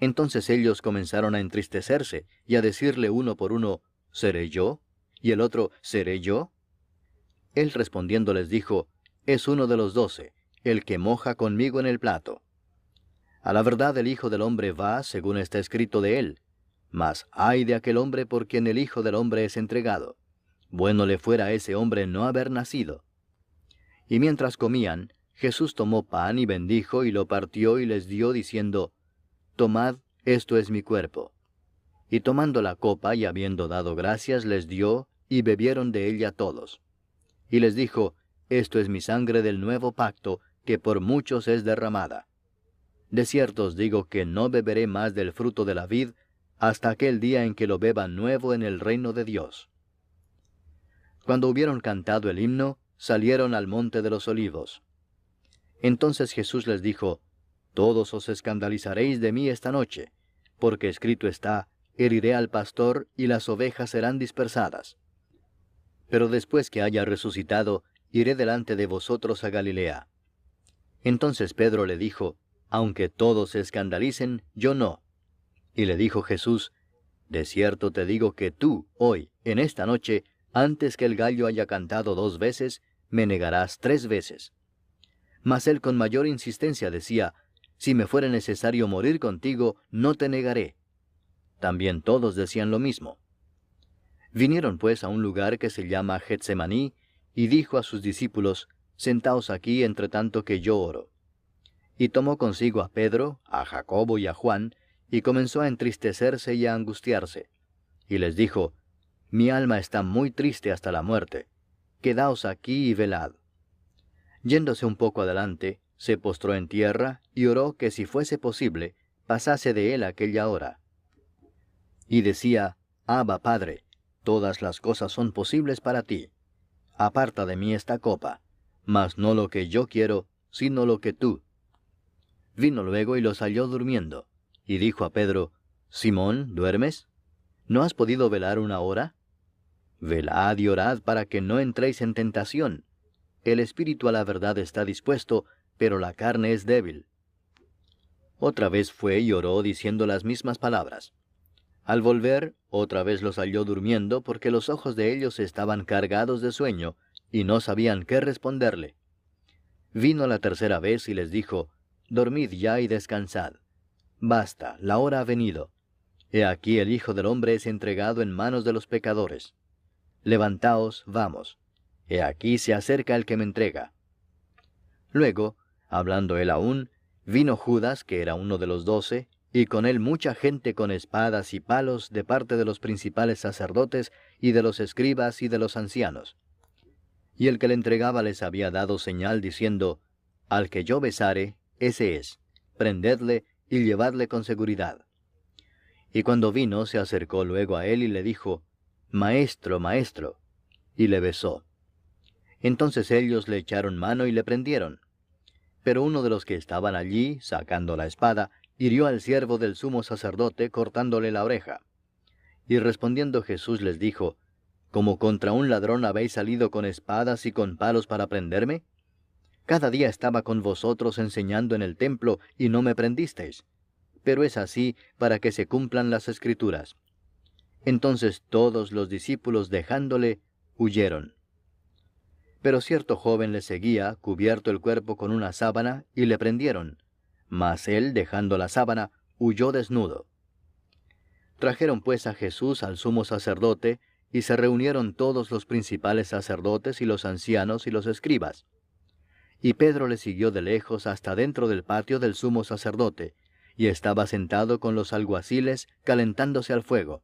[SPEAKER 1] Entonces ellos comenzaron a entristecerse, y a decirle uno por uno, ¿seré yo? Y el otro, ¿seré yo? Él respondiendo les dijo, es uno de los 12, el que moja conmigo en el plato. A la verdad el Hijo del Hombre va, según está escrito de él. Mas ay de aquel hombre por quien el Hijo del Hombre es entregado. bueno le fuera a ese hombre no haber nacido. Y mientras comían, Jesús tomó pan y bendijo y lo partió y les dio, diciendo, Tomad, esto es mi cuerpo. Y tomando la copa y habiendo dado gracias, les dio, y bebieron de ella todos. Y les dijo, Esto es mi sangre del nuevo pacto, que por muchos es derramada. De cierto os digo que no beberé más del fruto de la vid, hasta aquel día en que lo beba nuevo en el reino de Dios. Cuando hubieron cantado el himno, salieron al monte de los olivos. Entonces Jesús les dijo, Todos os escandalizaréis de mí esta noche, porque escrito está, heriré al pastor y las ovejas serán dispersadas. Pero después que haya resucitado, iré delante de vosotros a Galilea. Entonces Pedro le dijo, Aunque todos se escandalicen, yo no. Y le dijo Jesús, De cierto te digo que tú, hoy, en esta noche, antes que el gallo haya cantado 2 veces, me negarás 3 veces. Mas él con mayor insistencia decía, Si me fuera necesario morir contigo, no te negaré. También todos decían lo mismo. Vinieron pues a un lugar que se llama Getsemaní, y dijo a sus discípulos, Sentaos aquí entre tanto que yo oro. Y tomó consigo a Pedro, a Jacobo y a Juan, y comenzó a entristecerse y a angustiarse. Y les dijo, Mi alma está muy triste hasta la muerte. Quedaos aquí y velad. Yéndose un poco adelante, se postró en tierra, y oró que si fuese posible, pasase de él aquella hora. Y decía, Abba, Padre, todas las cosas son posibles para ti. Aparta de mí esta copa, mas no lo que yo quiero, sino lo que tú. Vino luego y los halló durmiendo, y dijo a Pedro, Simón, ¿duermes? ¿No has podido velar 1 hora? Velad y orad para que no entréis en tentación. El espíritu a la verdad está dispuesto, pero la carne es débil. Otra vez fue y oró diciendo las mismas palabras. Al volver, otra vez los halló durmiendo, porque los ojos de ellos estaban cargados de sueño, y no sabían qué responderle. Vino la tercera vez y les dijo, Dormid ya y descansad. Basta, la hora ha venido. He aquí el Hijo del Hombre es entregado en manos de los pecadores. Levantaos, vamos. He aquí se acerca el que me entrega. Luego, hablando él aún, vino Judas, que era uno de los 12, y con él mucha gente con espadas y palos de parte de los principales sacerdotes y de los escribas y de los ancianos. Y el que le entregaba les había dado señal diciendo, Al que yo besare, ese es, prendedle y llevadle con seguridad. Y cuando vino, se acercó luego a él y le dijo, Maestro, Maestro, y le besó. Entonces ellos le echaron mano y le prendieron. Pero uno de los que estaban allí, sacando la espada, hirió al siervo del sumo sacerdote, cortándole la oreja. Y respondiendo Jesús les dijo, ¿Como contra un ladrón habéis salido con espadas y con palos para prenderme? Cada día estaba con vosotros enseñando en el templo, y no me prendisteis. Pero es así para que se cumplan las Escrituras. Entonces todos los discípulos, dejándole, huyeron. Pero cierto joven le seguía, cubierto el cuerpo con una sábana, y le prendieron. Mas él, dejando la sábana, huyó desnudo. Trajeron pues a Jesús al sumo sacerdote, y se reunieron todos los principales sacerdotes y los ancianos y los escribas. Y Pedro le siguió de lejos hasta dentro del patio del sumo sacerdote, y estaba sentado con los alguaciles, calentándose al fuego.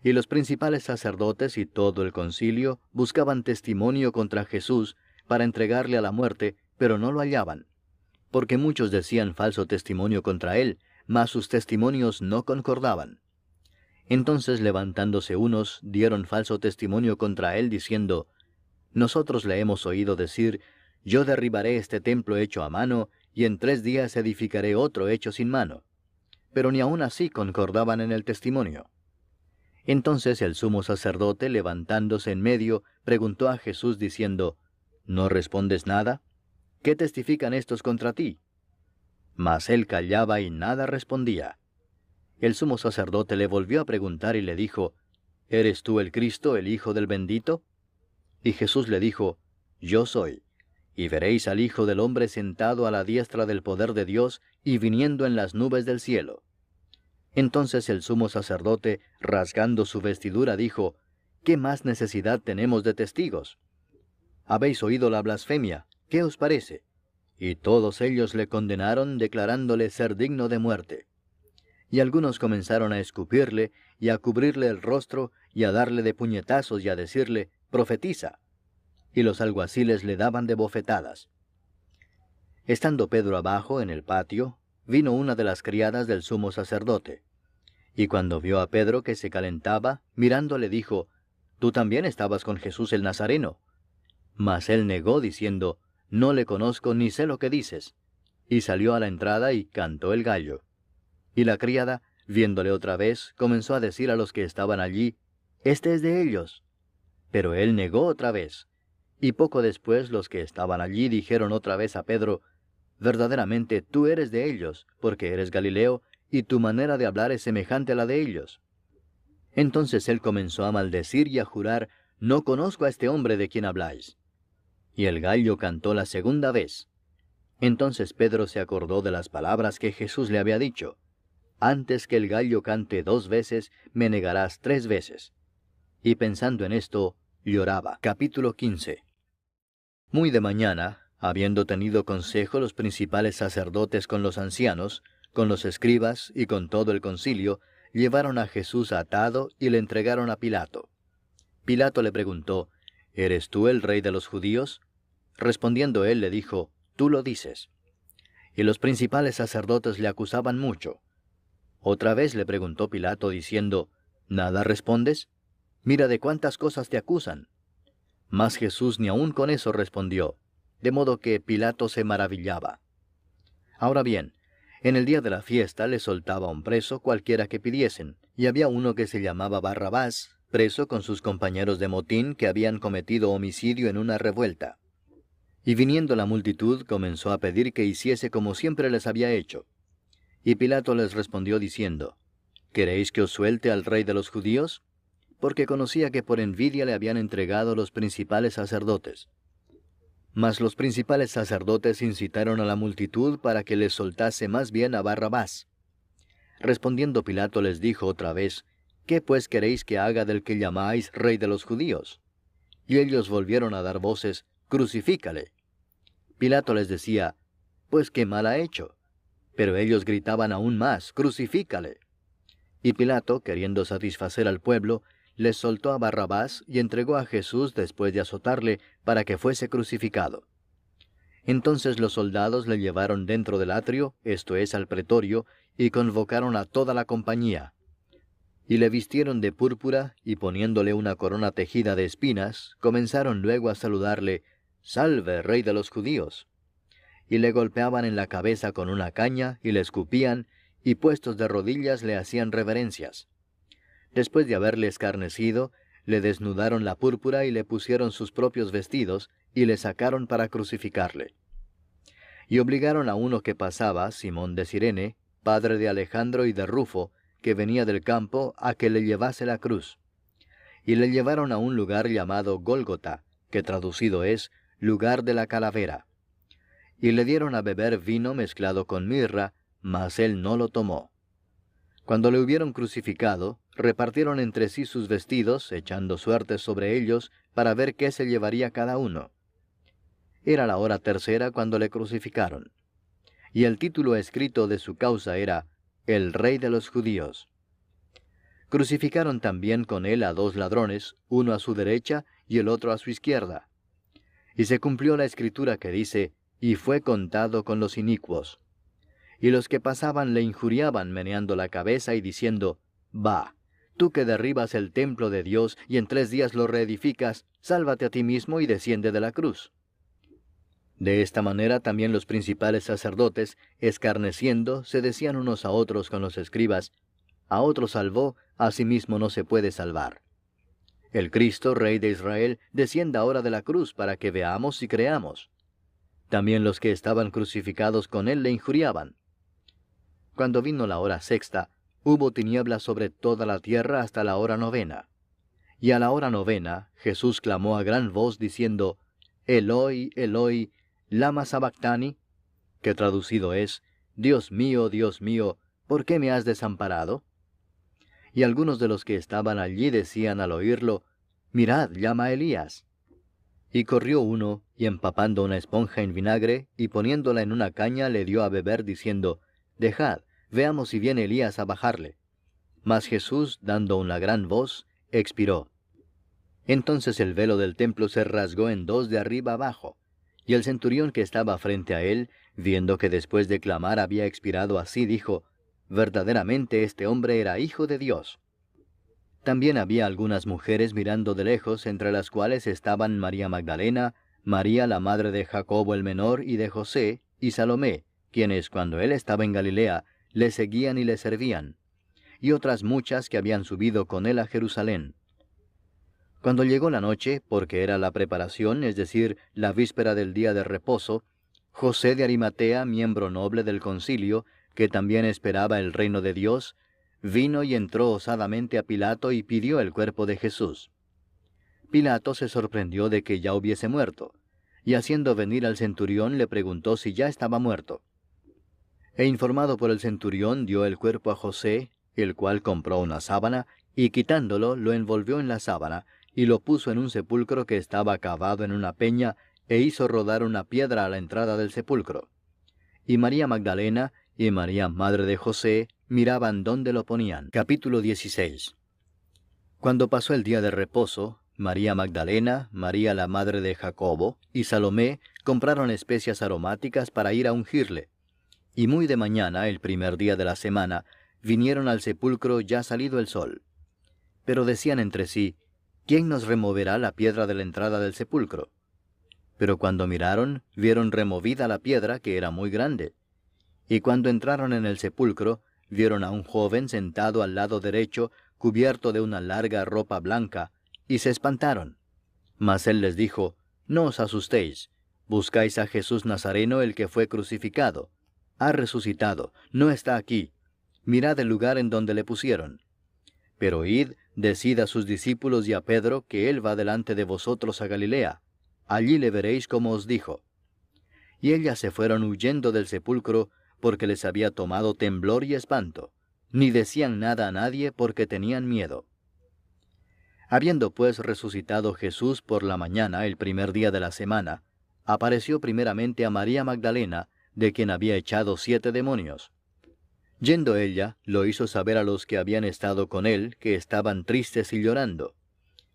[SPEAKER 1] Y los principales sacerdotes y todo el concilio buscaban testimonio contra Jesús para entregarle a la muerte, pero no lo hallaban, porque muchos decían falso testimonio contra él, mas sus testimonios no concordaban. Entonces levantándose unos, dieron falso testimonio contra él, diciendo, Nosotros le hemos oído decir, Yo derribaré este templo hecho a mano, y en 3 días edificaré otro hecho sin mano. Pero ni aun así concordaban en el testimonio. Entonces el sumo sacerdote, levantándose en medio, preguntó a Jesús diciendo, ¿No respondes nada? ¿Qué testifican estos contra ti? Mas él callaba y nada respondía. El sumo sacerdote le volvió a preguntar y le dijo, ¿Eres tú el Cristo, el Hijo del bendito? Y Jesús le dijo, Yo soy. Y veréis al Hijo del Hombre sentado a la diestra del poder de Dios y viniendo en las nubes del cielo. Entonces el sumo sacerdote, rasgando su vestidura, dijo, ¿qué más necesidad tenemos de testigos? Habéis oído la blasfemia, ¿qué os parece? Y todos ellos le condenaron, declarándole ser digno de muerte. Y algunos comenzaron a escupirle, y a cubrirle el rostro, y a darle de puñetazos, y a decirle, profetiza. Y los alguaciles le daban de bofetadas. Estando Pedro abajo en el patio, vino una de las criadas del sumo sacerdote. Y cuando vio a Pedro que se calentaba, mirándole dijo, «Tú también estabas con Jesús el Nazareno». Mas él negó, diciendo, «No le conozco ni sé lo que dices». Y salió a la entrada y cantó el gallo. Y la criada, viéndole otra vez, comenzó a decir a los que estaban allí, «Este es de ellos». Pero él negó otra vez. Y poco después los que estaban allí dijeron otra vez a Pedro, «Verdaderamente tú eres de ellos, porque eres Galileo, y tu manera de hablar es semejante a la de ellos». Entonces él comenzó a maldecir y a jurar, «No conozco a este hombre de quien habláis». Y el gallo cantó la segunda vez. Entonces Pedro se acordó de las palabras que Jesús le había dicho, «Antes que el gallo cante 2 veces, me negarás 3 veces». Y pensando en esto, lloraba. Capítulo 15. Muy de mañana, habiendo tenido consejo los principales sacerdotes con los ancianos, con los escribas y con todo el concilio, llevaron a Jesús atado y le entregaron a Pilato. Pilato le preguntó, «¿Eres tú el rey de los judíos?». Respondiendo él le dijo, «Tú lo dices». Y los principales sacerdotes le acusaban mucho. Otra vez le preguntó Pilato diciendo, «¿Nada respondes? Mira de cuántas cosas te acusan». Mas Jesús ni aun con eso respondió, de modo que Pilato se maravillaba. Ahora bien, en el día de la fiesta le soltaba un preso cualquiera que pidiesen, y había uno que se llamaba Barrabás, preso con sus compañeros de motín que habían cometido homicidio en una revuelta. Y viniendo la multitud comenzó a pedir que hiciese como siempre les había hecho. Y Pilato les respondió diciendo, «¿Queréis que os suelte al rey de los judíos?», porque conocía que por envidia le habían entregado los principales sacerdotes. Mas los principales sacerdotes incitaron a la multitud para que les soltase más bien a Barrabás. Respondiendo Pilato les dijo otra vez, «¿Qué pues queréis que haga del que llamáis rey de los judíos?». Y ellos volvieron a dar voces, «Crucifícale». Pilato les decía, «Pues qué mal ha hecho». Pero ellos gritaban aún más, «Crucifícale». Y Pilato, queriendo satisfacer al pueblo, les soltó a Barrabás y entregó a Jesús después de azotarle para que fuese crucificado. Entonces los soldados le llevaron dentro del atrio, esto es, al pretorio, y convocaron a toda la compañía. Y le vistieron de púrpura, y poniéndole una corona tejida de espinas, comenzaron luego a saludarle, «Salve, rey de los judíos». Y le golpeaban en la cabeza con una caña, y le escupían, y puestos de rodillas le hacían reverencias. Después de haberle escarnecido, le desnudaron la púrpura y le pusieron sus propios vestidos, y le sacaron para crucificarle. Y obligaron a uno que pasaba, Simón de Cirene, padre de Alejandro y de Rufo, que venía del campo, a que le llevase la cruz. Y le llevaron a un lugar llamado Gólgota, que traducido es, lugar de la calavera. Y le dieron a beber vino mezclado con mirra, mas él no lo tomó. Cuando le hubieron crucificado, repartieron entre sí sus vestidos, echando suertes sobre ellos, para ver qué se llevaría cada uno. Era la hora tercera cuando le crucificaron. Y el título escrito de su causa era, «El Rey de los Judíos». Crucificaron también con él a 2 ladrones, uno a su derecha y el otro a su izquierda. Y se cumplió la escritura que dice, «Y fue contado con los inicuos». Y los que pasaban le injuriaban meneando la cabeza y diciendo, «Va, tú que derribas el templo de Dios y en 3 días lo reedificas, sálvate a ti mismo y desciende de la cruz». De esta manera también los principales sacerdotes, escarneciendo, se decían unos a otros con los escribas, «A otro salvó, a sí mismo no se puede salvar. El Cristo, Rey de Israel, descienda ahora de la cruz para que veamos y creamos». También los que estaban crucificados con él le injuriaban. Cuando vino la hora sexta, hubo tinieblas sobre toda la tierra hasta la hora 9. Y a la hora 9, Jesús clamó a gran voz diciendo, «Eloi, Eloi, lama sabactani», que traducido es, Dios mío, ¿por qué me has desamparado?» Y algunos de los que estaban allí decían al oírlo, mirad, llama a Elías. Y corrió uno, y empapando una esponja en vinagre, y poniéndola en una caña, le dio a beber, diciendo, Dejad, veamos si viene Elías a bajarle. Mas Jesús, dando una gran voz, expiró. Entonces el velo del templo se rasgó en dos de arriba abajo, y el centurión que estaba frente a él, viendo que después de clamar había expirado así, dijo, Verdaderamente este hombre era hijo de Dios. También había algunas mujeres mirando de lejos, entre las cuales estaban María Magdalena, María la madre de Jacobo el menor y de José, y Salomé, quienes cuando él estaba en Galilea, le seguían y le servían, y otras muchas que habían subido con él a Jerusalén. Cuando llegó la noche, porque era la preparación, es decir, la víspera del día de reposo, José de Arimatea, miembro noble del concilio, que también esperaba el reino de Dios, vino y entró osadamente a Pilato y pidió el cuerpo de Jesús. Pilato se sorprendió de que ya hubiese muerto, y haciendo venir al centurión le preguntó si ya estaba muerto. E informado por el centurión dio el cuerpo a José, el cual compró una sábana, y quitándolo lo envolvió en la sábana, y lo puso en un sepulcro que estaba cavado en una peña, e hizo rodar una piedra a la entrada del sepulcro. Y María Magdalena y María madre de José miraban dónde lo ponían. Capítulo 16. Cuando pasó el día de reposo, María Magdalena, María la madre de Jacobo y Salomé compraron especias aromáticas para ir a ungirle. Y muy de mañana, el primer día de la semana, vinieron al sepulcro ya salido el sol. Pero decían entre sí, ¿quién nos removerá la piedra de la entrada del sepulcro? Pero cuando miraron, vieron removida la piedra, que era muy grande. Y cuando entraron en el sepulcro, vieron a un joven sentado al lado derecho, cubierto de una larga ropa blanca, y se espantaron. Mas él les dijo, No os asustéis, buscáis a Jesús Nazareno, el que fue crucificado. Ha resucitado, no está aquí. Mirad el lugar en donde le pusieron. Pero id, decid a sus discípulos y a Pedro que él va delante de vosotros a Galilea. Allí le veréis como os dijo. Y ellas se fueron huyendo del sepulcro, porque les había tomado temblor y espanto, ni decían nada a nadie porque tenían miedo. Habiendo pues resucitado Jesús por la mañana, el primer día de la semana, apareció primeramente a María Magdalena, de quien había echado 7 demonios. Yendo ella, lo hizo saber a los que habían estado con él, que estaban tristes y llorando.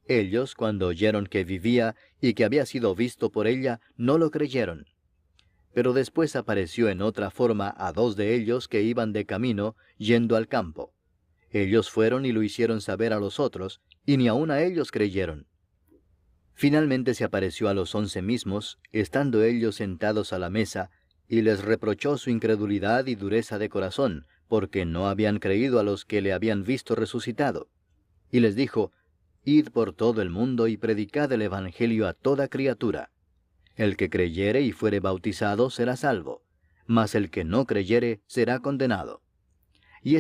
[SPEAKER 1] Ellos, cuando oyeron que vivía y que había sido visto por ella, no lo creyeron. Pero después apareció en otra forma a 2 de ellos que iban de camino, yendo al campo. Ellos fueron y lo hicieron saber a los otros, y ni aun a ellos creyeron. Finalmente se apareció a los 11 mismos, estando ellos sentados a la mesa, y les reprochó su incredulidad y dureza de corazón, porque no habían creído a los que le habían visto resucitado. Y les dijo, Id por todo el mundo y predicad el evangelio a toda criatura. El que creyere y fuere bautizado será salvo, mas el que no creyere será condenado.